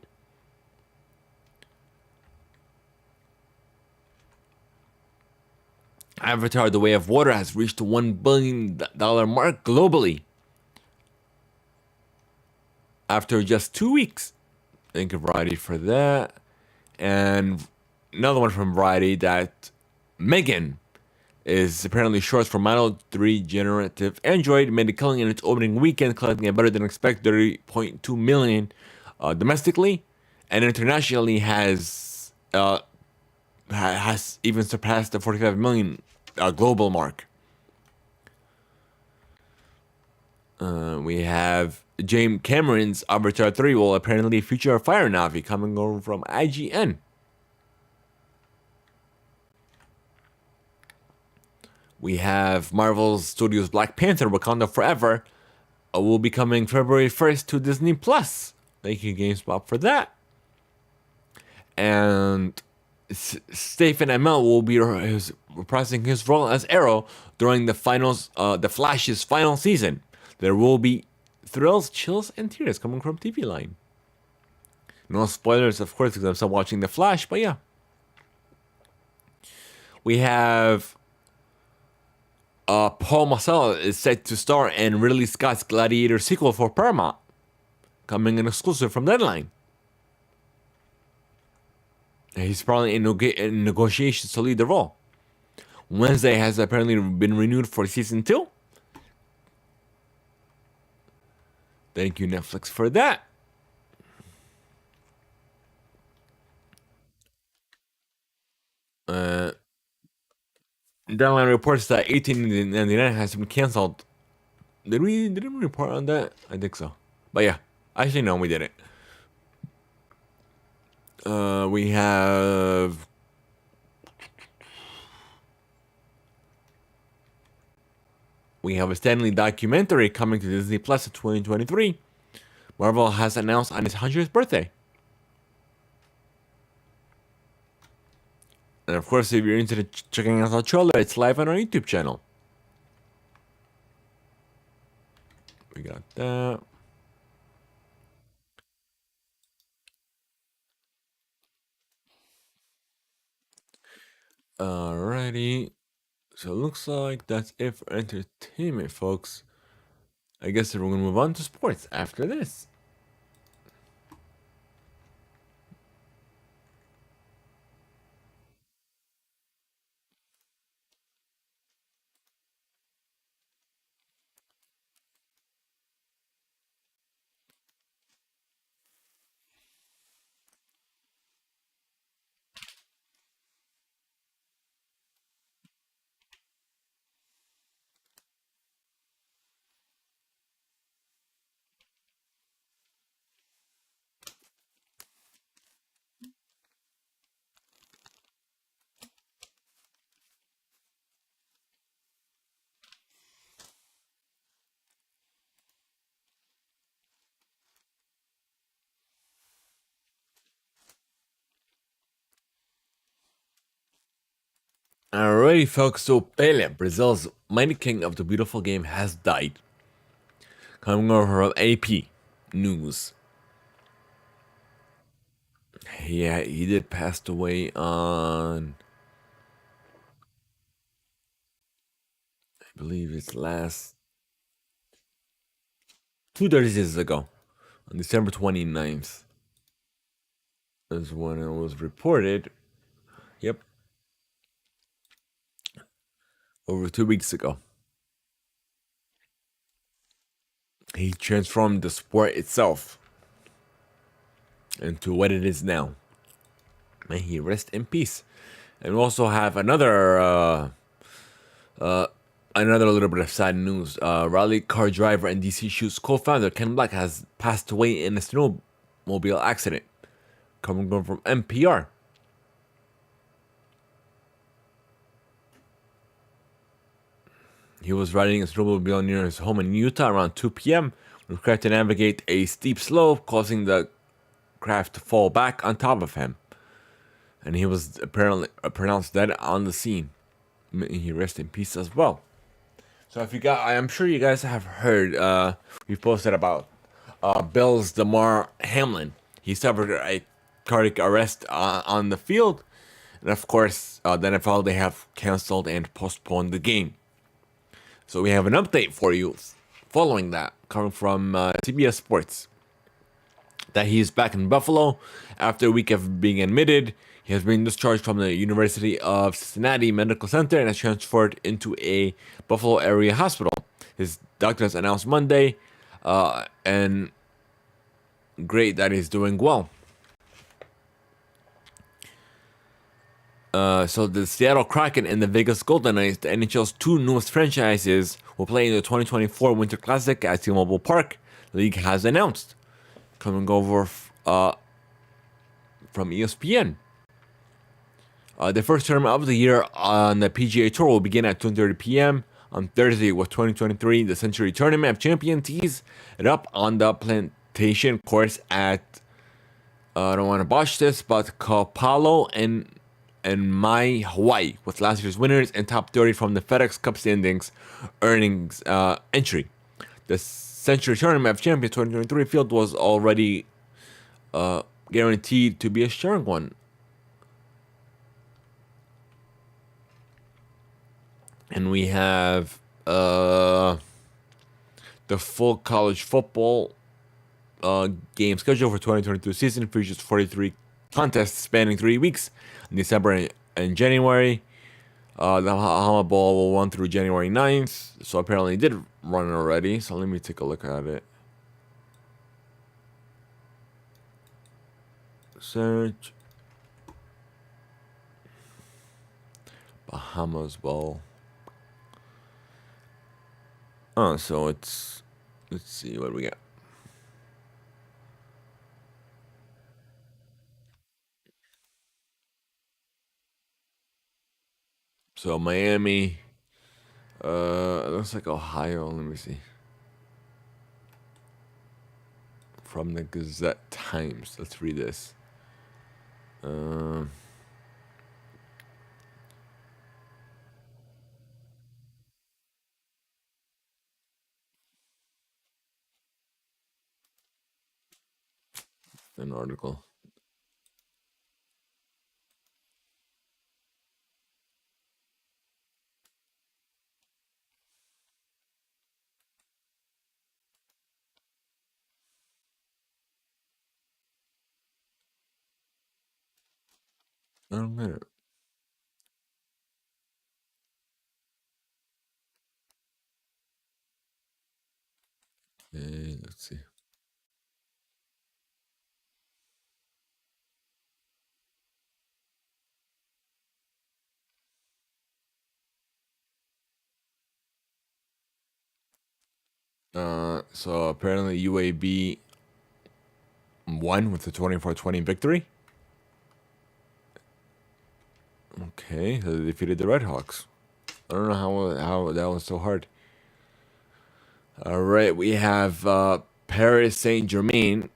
Avatar: The Way of Water has reached the $1 billion mark globally after just 2 weeks. Thank you, Variety, for that. And another one from Variety that Megan is apparently short for Model 3 generative Android, made a killing in its opening weekend, collecting a better than expected 30.2 million domestically, and internationally has even surpassed the 45 million global mark. We have James Cameron's Avatar 3 will apparently feature a fire Navi, coming over from IGN. We have Marvel Studios' Black Panther: Wakanda Forever will be coming February 1st to Disney Plus. Thank you, GameSpot, for that. And Stephen Amell will be reprising his role as Arrow during the Flash's final season. There will be thrills, chills, and tears coming from TV Line. No spoilers, of course, because I'm still watching The Flash, but yeah. We have Paul Masala is set to star in Ridley Scott's Gladiator sequel for Paramount, coming in exclusive from Deadline. He's probably in negotiations to lead the role. Wednesday has apparently been renewed for season 2. Thank you, Netflix, for that. Deadline reports that 1899 has been canceled. Did we report on that? I think so. But yeah, actually no, we didn't. We have a Stanley documentary coming to Disney Plus in 2023. Marvel has announced on his 100th birthday. And of course, if you're interested in checking out our trailer, it's live on our YouTube channel. We got that. Alrighty. So it looks like that's it for entertainment, folks. I guess we're going to move on to sports after this. Alrighty, folks. So Pele, Brazil's mighty king of the beautiful game, has died. Coming over from AP News. Yeah, he did pass away on, I believe it's last 2 Thursdays ago, on December 29th, is when it was reported. Yep, over 2 weeks ago. He transformed the sport itself into what it is now. May he rest in peace. And we also have another little bit of sad news. Rally car driver and DC Shoes co-founder Ken Black has passed away in a snowmobile accident. Coming from NPR. He was riding a snowmobile near his home in Utah around 2 p.m. when crashed to navigate a steep slope, causing the craft to fall back on top of him. And he was apparently pronounced dead on the scene. May he rest in peace as well. So if you got, I'm sure you guys have heard. We've posted about Bills Damar Hamlin. He suffered a cardiac arrest on the field, and of course, the NFL they have canceled and postponed the game. So we have an update for you following that, coming from CBS Sports, that he is back in Buffalo after a week of being admitted. He has been discharged from the University of Cincinnati Medical Center and is transferred into a Buffalo area hospital. His doctors announced Monday, and great that he's doing well. So the Seattle Kraken and the Vegas Golden Knights, the NHL's two newest franchises, will play in the 2024 Winter Classic at T-Mobile Park. The league has announced. Coming over from ESPN. The first tournament of the year on the PGA Tour will begin at 2:30 p.m. on Thursday with 2023 the Century Tournament of Champions tees it up on the Plantation course at I don't want to botch this, but Kapalo and Mai, Hawaii, with last year's winners and top 30 from the FedEx Cup standings earnings entry. The Century Tournament of Champions 2023 field was already guaranteed to be a strong one. And we have the full college football game schedule for 2022 season features 43 contests spanning 3 weeks in December and January. The Bahama Bowl will run through January 9th, so apparently it did run already. So let me take a look at it. Search Bahamas Bowl. Oh, so let's see what we got. So Miami, it looks like Ohio. Let me see. From the Gazette Times. Let's read this. An article. I don't get it. Let's see. So apparently UAB won with the 24-20 victory. Okay, so they defeated the Red Hawks. I don't know how that was so hard. All right, we have Paris Saint Germain.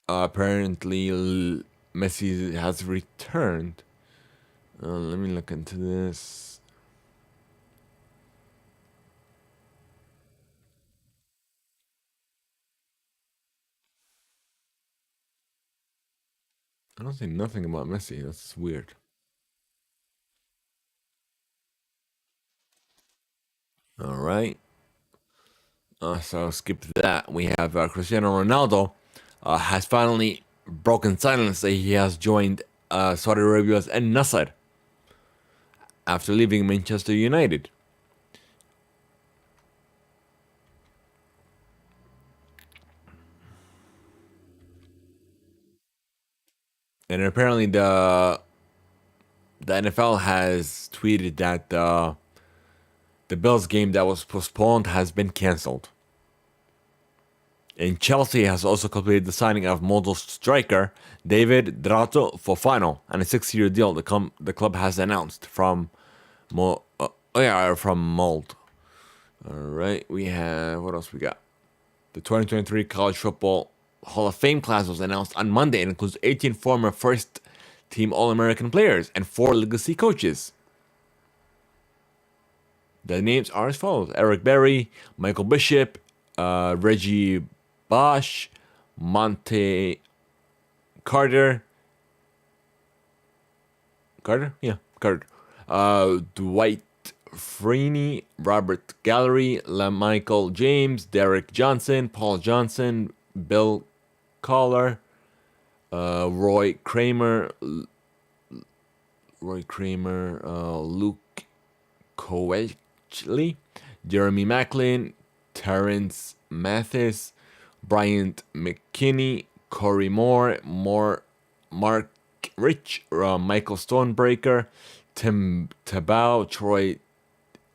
Apparently, Messi has returned. Let me look into this. I don't see nothing about Messi. That's weird. All right. So skip that. We have Cristiano Ronaldo has finally broken silence that he has joined Saudi Arabia's Al Nassr after leaving Manchester United. And apparently the NFL has tweeted that the Bills game that was postponed has been cancelled. And Chelsea has also completed the signing of Molde striker David Drato Fofano on a 6-year deal the club has announced from from Mold. All right, we have what else we got? The 2023 College Football Hall of Fame class was announced on Monday and includes 18 former first team All-American players and 4 legacy coaches. The names are as follows: Eric Berry, Michael Bishop, Reggie Bosch, Monte Carter. Carter? Yeah, Carter. Dwight Freeney, Robert Gallery, Michael James, Derek Johnson, Paul Johnson, Bill Collar, Roy Kramer, Luke Coechley, Jeremy Macklin, Terrence Mathis, Bryant McKinney, Corey Moore, Mark Rich, Michael Stonebreaker, Tim Tabau, Troy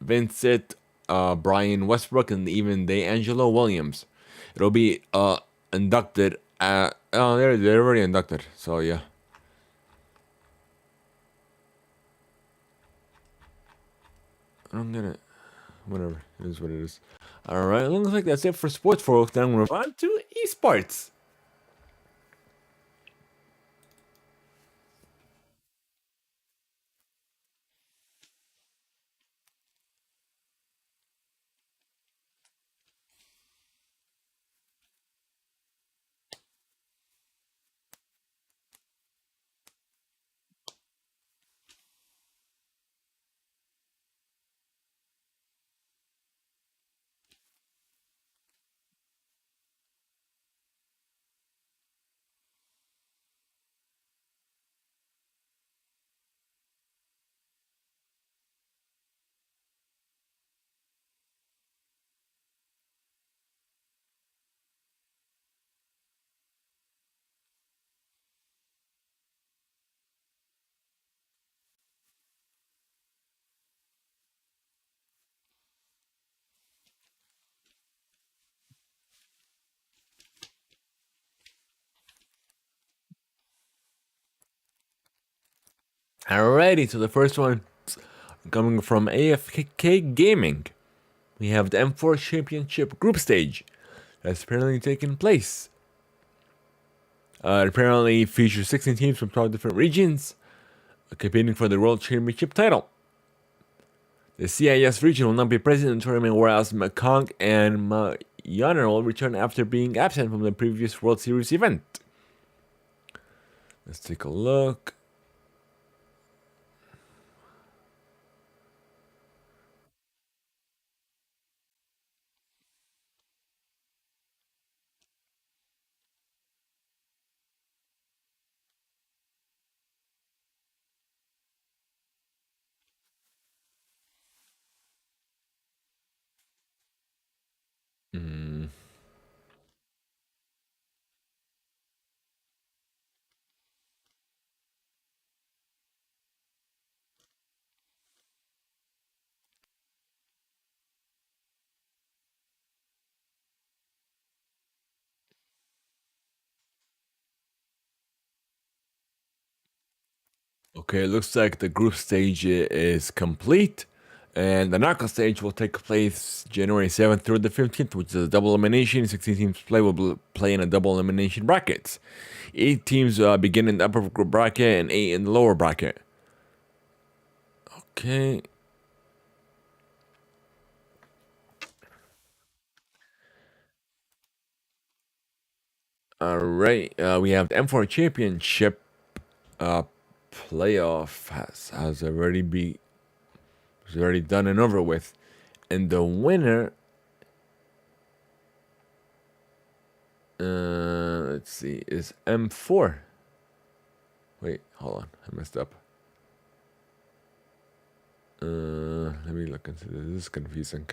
Vincent, Brian Westbrook, and even D'Angelo Williams. It'll be inducted at. Oh, they're already inducted. So yeah. I don't get it. Whatever. It is what it is. Alright, looks like that's it for sports for then I'm gonna move on to esports. Alrighty, so the first one coming from AFK Gaming. We have the M4 Championship group stage that's apparently taking place. It apparently features 16 teams from 12 different regions competing for the World Championship title. The CIS region will not be present in the tournament, whereas Mekong and Myanmar will return after being absent from the previous World Series event. Let's take a look. Mm. Okay, it looks like the group stage is complete. And the knockout stage will take place January 7th through the 15th, which is a double elimination. 16 teams will play in a double elimination brackets. 8 teams begin in the upper bracket and 8 in the lower bracket. Okay. All right. We have the M4 Championship playoff has already done and over with, and the winner. Let's see, is M4. Wait, hold on, I messed up. Let me look into this. This is confusing.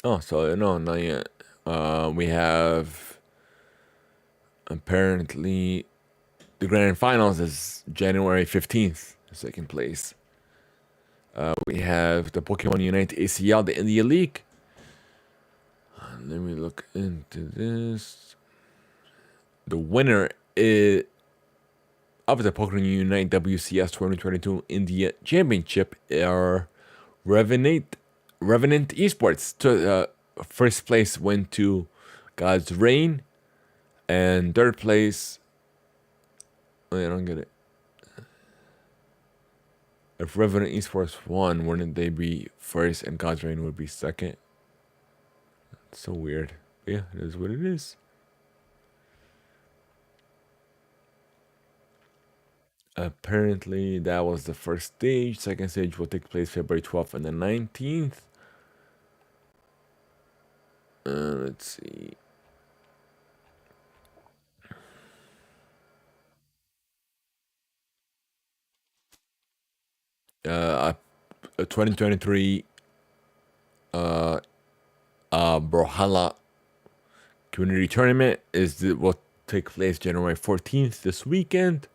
Oh, so no, not yet. We have apparently the grand finals is January 15th, second place. We have the Pokemon Unite ACL, the India League. Let me look into this. The winner of the Pokemon Unite WCS 2022 India Championship are Revenant Esports. First place went to God's Reign, and third place. Wait, I don't get it. If Revenant Esports won, wouldn't they be first and God's Reign would be second? That's so weird. Yeah, it is what it is. Apparently, that was the first stage. Second stage will take place February 12th and the 19th. Let's see. A 2023 Brawlhalla Community Tournament will take place January 14th this weekend.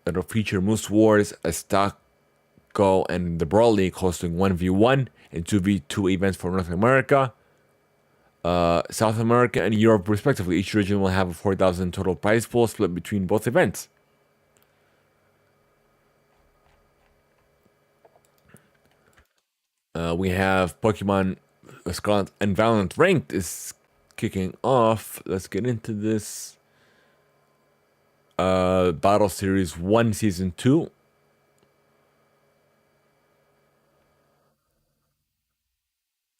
It'll feature Moose Wars, a stock go, and the Brawl League hosting 1v1 and 2v2 events for North America, South America, and Europe, respectively. Each region will have a 4,000 total prize pool split between both events. We have Pokemon Scarlet and Valiant Ranked is kicking off. Let's get into this. Battle Series 1 Season 2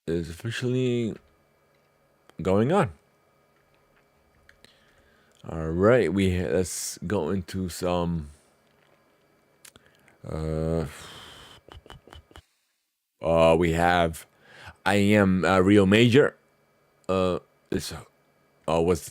is officially going on. All right, let's go into some. We have I Am Rio Major. This was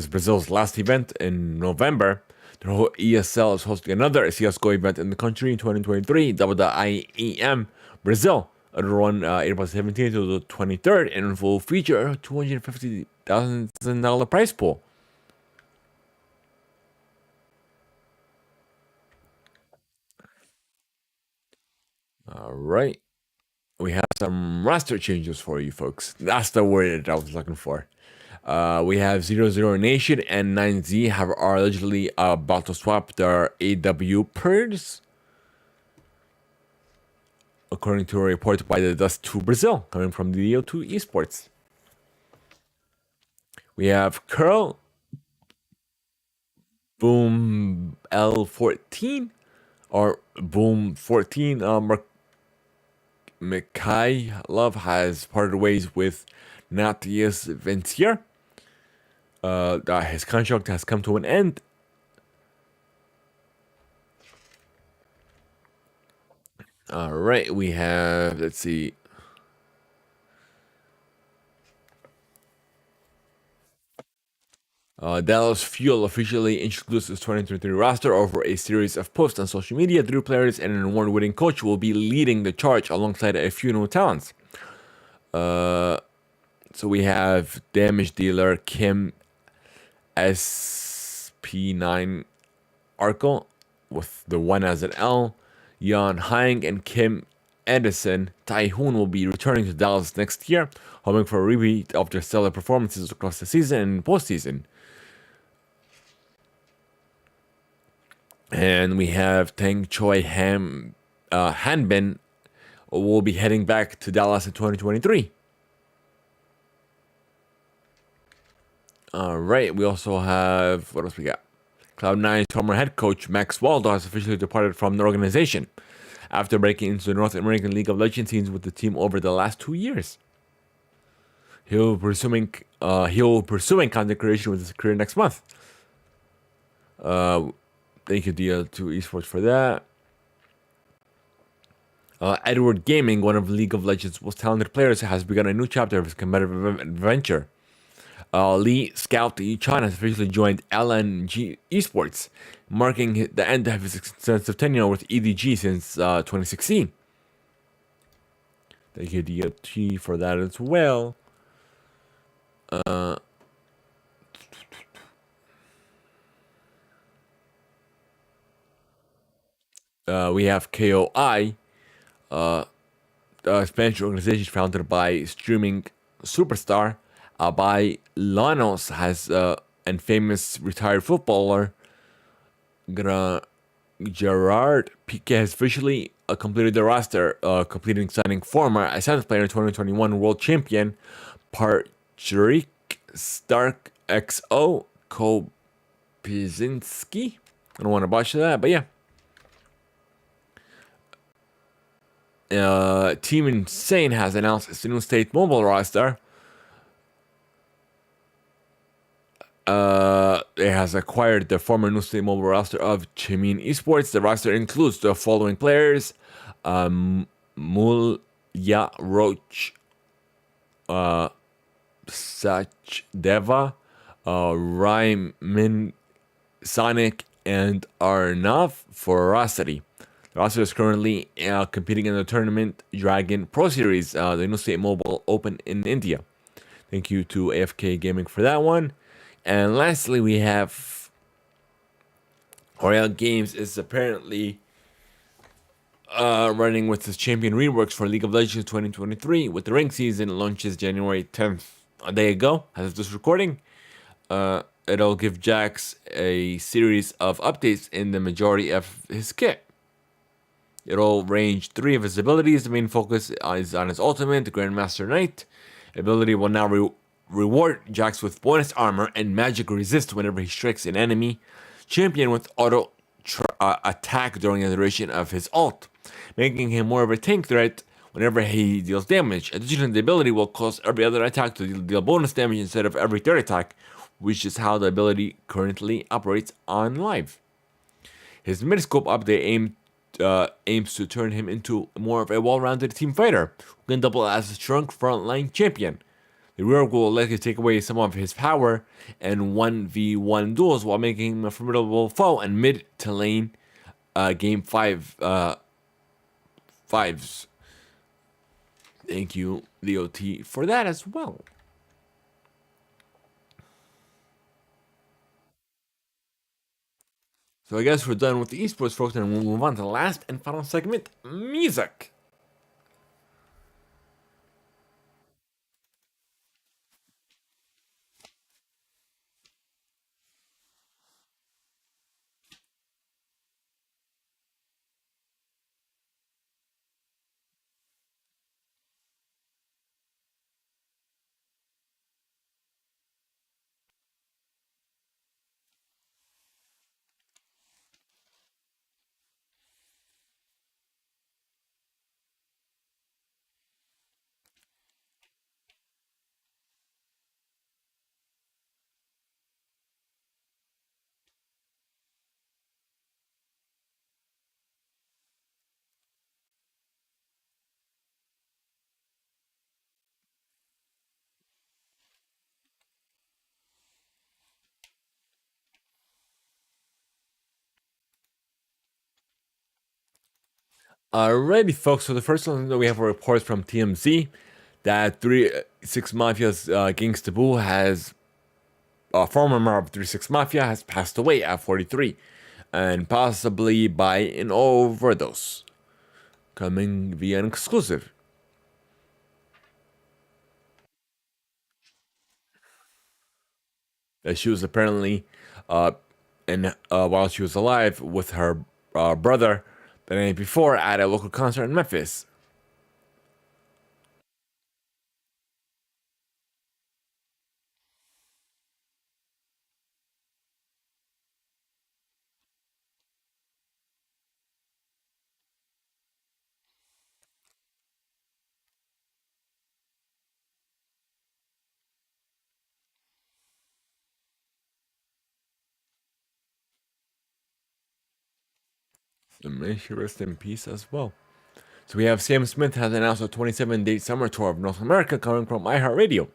Brazil's last event in November. The whole ESL is hosting another CS:GO event in the country in 2023, dubbed the IEM Brazil. It'll run April 17th to the 23rd and will feature a $250,000 prize pool. All right. We have some roster changes for you folks. That's the word that I was looking for. We have 00 Nation and 9Z are allegedly about to swap their AW pairs, according to a report by the Dust2 Brazil, coming from the DO2 Esports. We have Curl, Boom L14, or Boom 14. Mikhailov has parted ways with Natius Ventier. His contract has come to an end. All right, we have, let's see. Dallas Fuel officially introduced its 2023 roster over a series of posts on social media. 3 players and an award-winning coach will be leading the charge alongside a few new talents. So we have Damage Dealer Kim SP9 Arco with the 1 as an L, Jan Hang and Kim Edison, Tyhoon will be returning to Dallas next year, hoping for a repeat of their stellar performances across the season and postseason. And we have Tang Choi Hanbin will be heading back to Dallas in 2023. All right, we also have, what else we got? Cloud9's former head coach Max Waldo has officially departed from the organization after breaking into the North American League of Legends scenes with the team over the last 2 years. He'll be pursuing content creation with his career next month. Thank you, DL2 Esports, for that. Edward Gaming, one of League of Legends' most talented players, has begun a new chapter of his competitive adventure. Lee Scout Chan has officially joined LNG Esports, marking the end of his extensive tenure with EDG since 2016. Thank you, DLT, for that as well. We have KOI, a Spanish organization founded by streaming superstar by Lanos and famous retired footballer Gerard Piqué has officially completed the roster, completing signing former seventh player 2021 world champion Patrick Stark XO Kopizinski. I don't want to botch that, but yeah. Team Insane has announced its new state mobile roster. It has acquired the former new state mobile roster of Chemin Esports. The roster includes the following players: Mulya Roach, Sachdeva, Rhymin Sonic, and Arnav Ferocity. The roster is currently competing in the tournament Dragon Pro Series, the new state mobile open in India. Thank you to AFK Gaming for that one. And lastly, we have Royal Games is apparently running with its champion reworks for League of Legends 2023, with the ring season launches January 10th, a day ago, as of this recording. It'll give Jax a series of updates in the majority of his kit. It'll range 3 of his abilities. The main focus is on his ultimate, the Grandmaster Knight. Ability will now reward Jax with bonus armor and magic resist whenever he strikes an enemy champion with auto attack during the duration of his ult, making him more of a tank threat whenever he deals damage. Additionally, the ability will cause every other attack to deal bonus damage instead of every third attack, which is how the ability currently operates on live. His midscope update aims to turn him into more of a well-rounded team fighter who can double as a strong frontline champion. The rework will likely take away some of his power and 1v1 duels while making him a formidable foe in mid to lane game 5s. Thank you, DOT, for that as well. So I guess we're done with the esports folks, and we'll move on to the last and final segment, music. Alrighty, folks. So the first one that we have a report from TMZ that 3-6 Mafia's Gangsta Boo has a former member of 3-6 Mafia has passed away at 43, and possibly by an overdose. coming via an exclusive. She was apparently, while she was alive, with her brother the night before at a local concert in Memphis. And may she rest in peace as well. So we have Sam Smith has announced a 27-date summer tour of North America coming from iHeartRadio.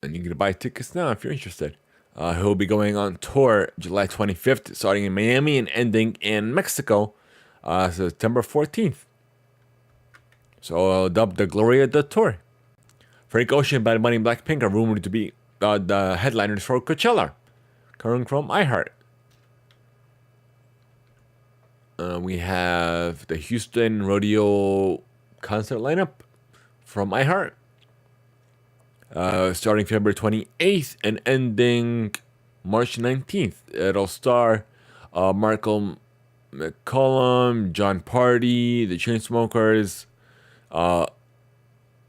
And you can buy tickets now if you're interested. He'll be going on tour July 25th, starting in Miami and ending in Mexico September 14th. So dubbed the Gloria the Tour. Frank Ocean, Bad Bunny, and Blackpink are rumored to be the headliners for Coachella, coming from iHeart. We have the Houston Rodeo concert lineup from iHeart, starting February 28th and ending March 19th. It'll star Markle McCollum, John Party, the Chainsmokers,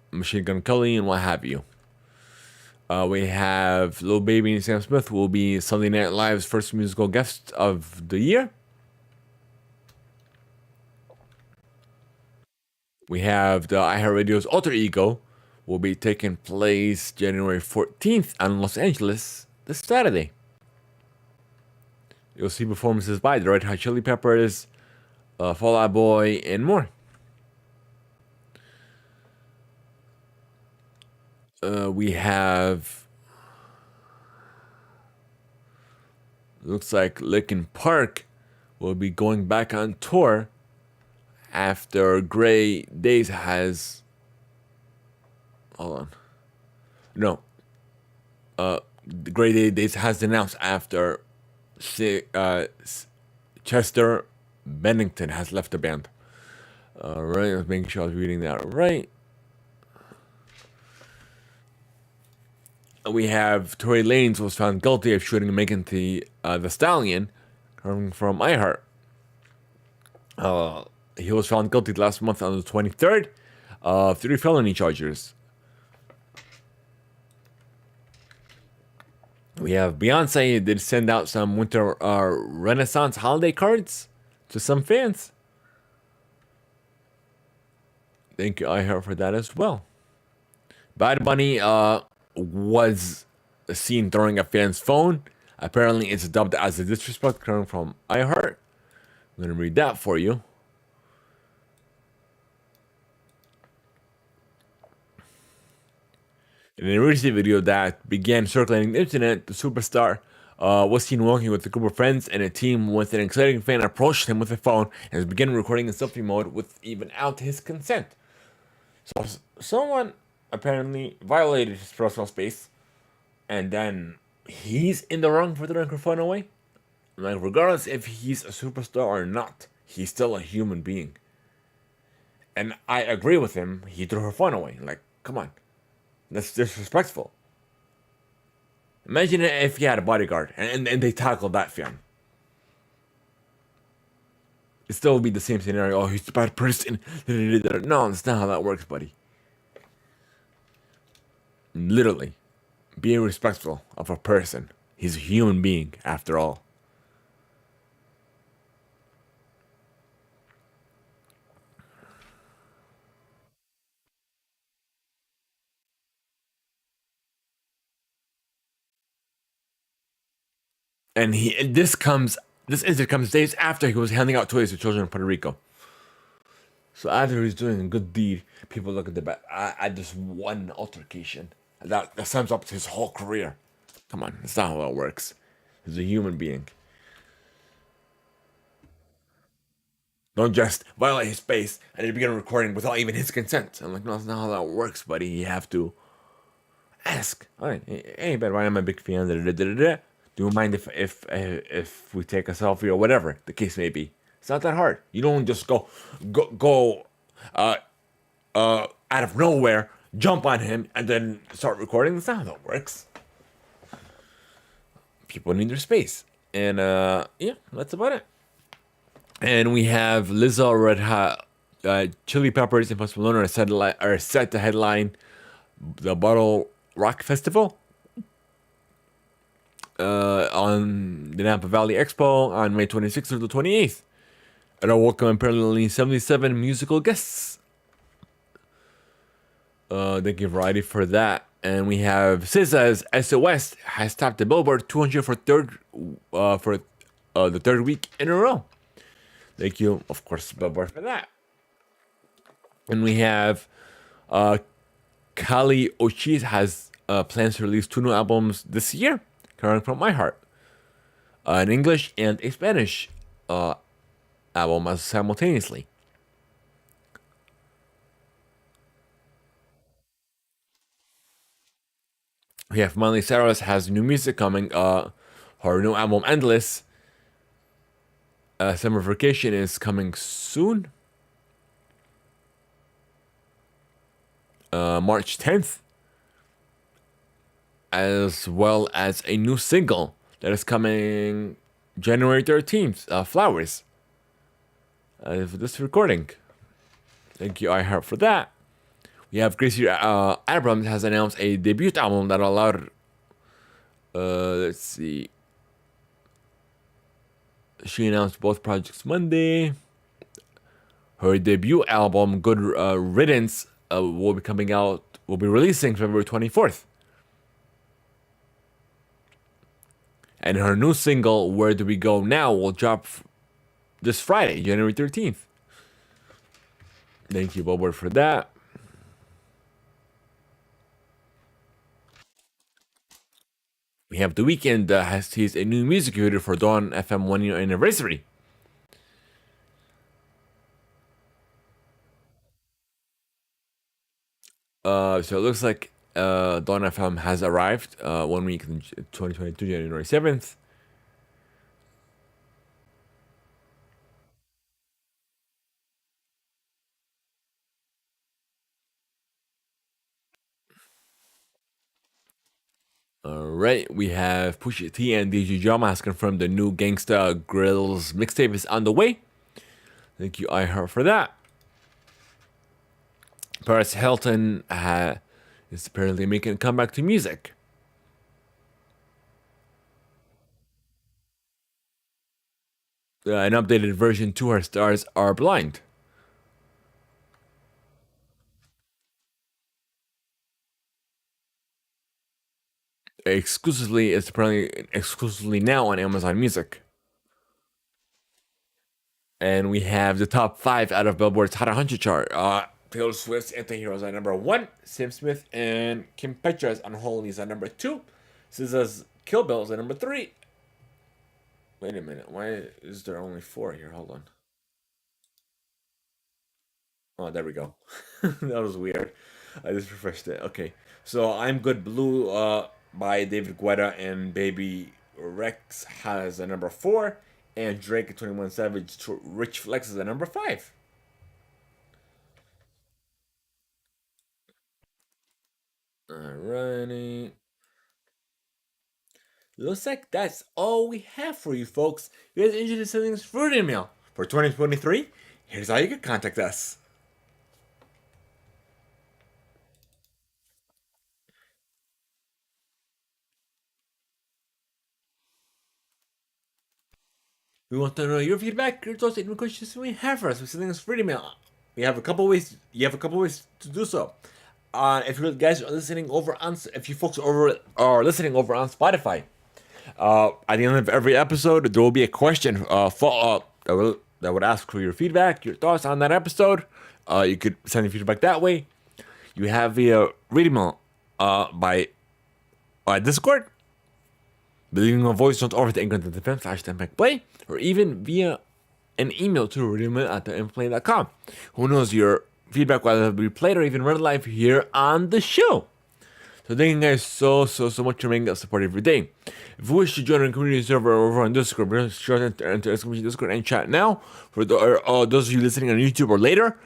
Machine Gun Kelly, and what have you. We have Lil Baby and Sam Smith will be Sunday Night Live's first musical guest of the year. We have the iHeartRadio's Alter Ego will be taking place January 14th in Los Angeles this Saturday. You'll see performances by the Red Hot Chili Peppers, Fall Out Boy, and more. We have, looks like Linkin Park will be going back on tour after Grey Days has, hold on, no, Grey Days has announced after Chester Bennington has left the band. Alright, let's make sure I was reading that right. We have Tory Lanez was found guilty of shooting Megan Thee Stallion, coming from iHeart. He was found guilty last month on the 23rd of 3 felony charges. We have Beyonce did send out some winter Renaissance holiday cards to some fans. Thank you, iHeart, for that as well. Bad Bunny was seen throwing a fan's phone. Apparently, it's dubbed as a disrespect coming from iHeart. I'm going to read that for you. In a recent video that began circulating the internet, the superstar was seen walking with a group of friends, and a team with an exciting fan approached him with a phone and began recording in selfie mode without his consent. So someone apparently violated his personal space, and then he's in the wrong for throwing her phone away. Like, regardless if he's a superstar or not, he's still a human being. And I agree with him. He threw her phone away. Like, come on. That's disrespectful. Imagine if you had a bodyguard and they tackled that fan. It still would be the same scenario. Oh, he's a bad person. No, that's not how that works, buddy. Literally, be respectful of a person. He's a human being, after all. And this incident comes days after he was handing out toys to children in Puerto Rico. So after he's doing a good deed, people look at the back at this one altercation. That sums up his whole career. Come on, that's not how it works. He's a human being. Don't just violate his space and then begin recording without even his consent. I'm like, no, that's not how that works, buddy. You have to ask, all right, hey, but I'm a big fan. Do you mind if we take a selfie or whatever the case may be? It's not that hard. You don't just go out of nowhere, jump on him, and then start recording. That's not how that works. People need their space, and yeah, that's about it. And we have Lizzo, Red Hot Chili Peppers, and Post Malone are set to headline the Bottle Rock Festival on the Napa Valley Expo on May 26th through the 28th. And I'll welcome apparently 77 musical guests. Thank you, Variety, for that. And we have SZA's SOS has topped the Billboard 200 for the third week in a row. Thank you, of course, Billboard, for that. And we have Kali Uchis has plans to release 2 new albums this year, coming from my heart. An English and a Spanish album simultaneously. We have Miley Cyrus has new music coming. Her new album Endless. Summer Vacation is coming soon. March 10th. As well as a new single that is coming January 13th. Flowers. For this recording. Thank you, iHeart, for that. We have Gracie Abrams has announced a debut album that allowed. Let's see. She announced both projects Monday. Her debut album, Good Riddance, will be coming out. Will be releasing February 24th. And her new single, Where Do We Go Now, will drop this Friday, January 13th. Thank you, Billboard, for that. We have The Weeknd has teased a new music video for Dawn FM 1 year anniversary. So it looks like Dawn FM has arrived 1 week in 2022, January 7th. Alright, we have Pusha T and DJ Drama has confirmed the new Gangsta Grills mixtape is on the way. Thank you, iHeart, for that. Paris Hilton is apparently making a comeback to music. An updated version to her stars are blind. It's apparently exclusively now on Amazon Music. And we have the top 5 out of Billboard's Hot 100 chart. Taylor Swift's Anti-Heroes on number 1. Sam Smith and Kim Petras Unholy is on number 2. SZA's Kill Bill is on number 3. Wait a minute. Why is there only 4 here? Hold on. Oh, there we go. That was weird. I just refreshed it. Okay. So I'm Good Blue by David Guetta and Baby Rex has a number 4. And Drake and 21 Savage Rich Flex is a number 5. Alrighty. Looks like that's all we have for you folks. You guys interested in sending us fruit email for 2023? Here's how you can contact us. We want to know your feedback, your thoughts, and questions we have for us. We're sending us fruit email. We have a couple ways. You have a couple ways to do so. If you guys are listening over on, if you folks are listening over on Spotify, at the end of every episode, there will be a question that would ask for your feedback, your thoughts on that episode. You could send your feedback that way. You have via read email by Discord, leaving a voice note over to England.fm/Theimpactplay, or even via an email to reademail@theimpactplay.com. Who knows, your feedback will either be played or even read live here on the show. So thank you guys so much for making that support every day. If you wish to join our community server over on Discord, be sure to enter Discord and chat now. For those of you listening on YouTube or later,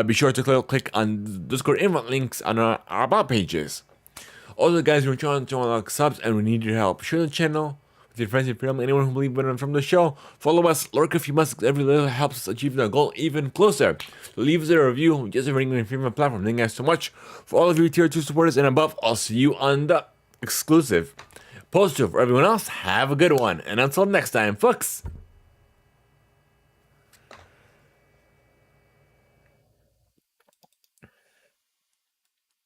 be sure to click on the Discord invite links on our about pages. Also, guys, we're trying to unlock subs and we need your help. Share the channel with your friends and family, anyone who believes in from the show. Follow us, lurk if you must. Every little helps us achieve the goal even closer. So leave us a review, just a rating on your favorite platform. Thank you guys so much for all of you tier 2 supporters and above. I'll see you on the exclusive poster. For everyone else, have a good one. And until next time, folks.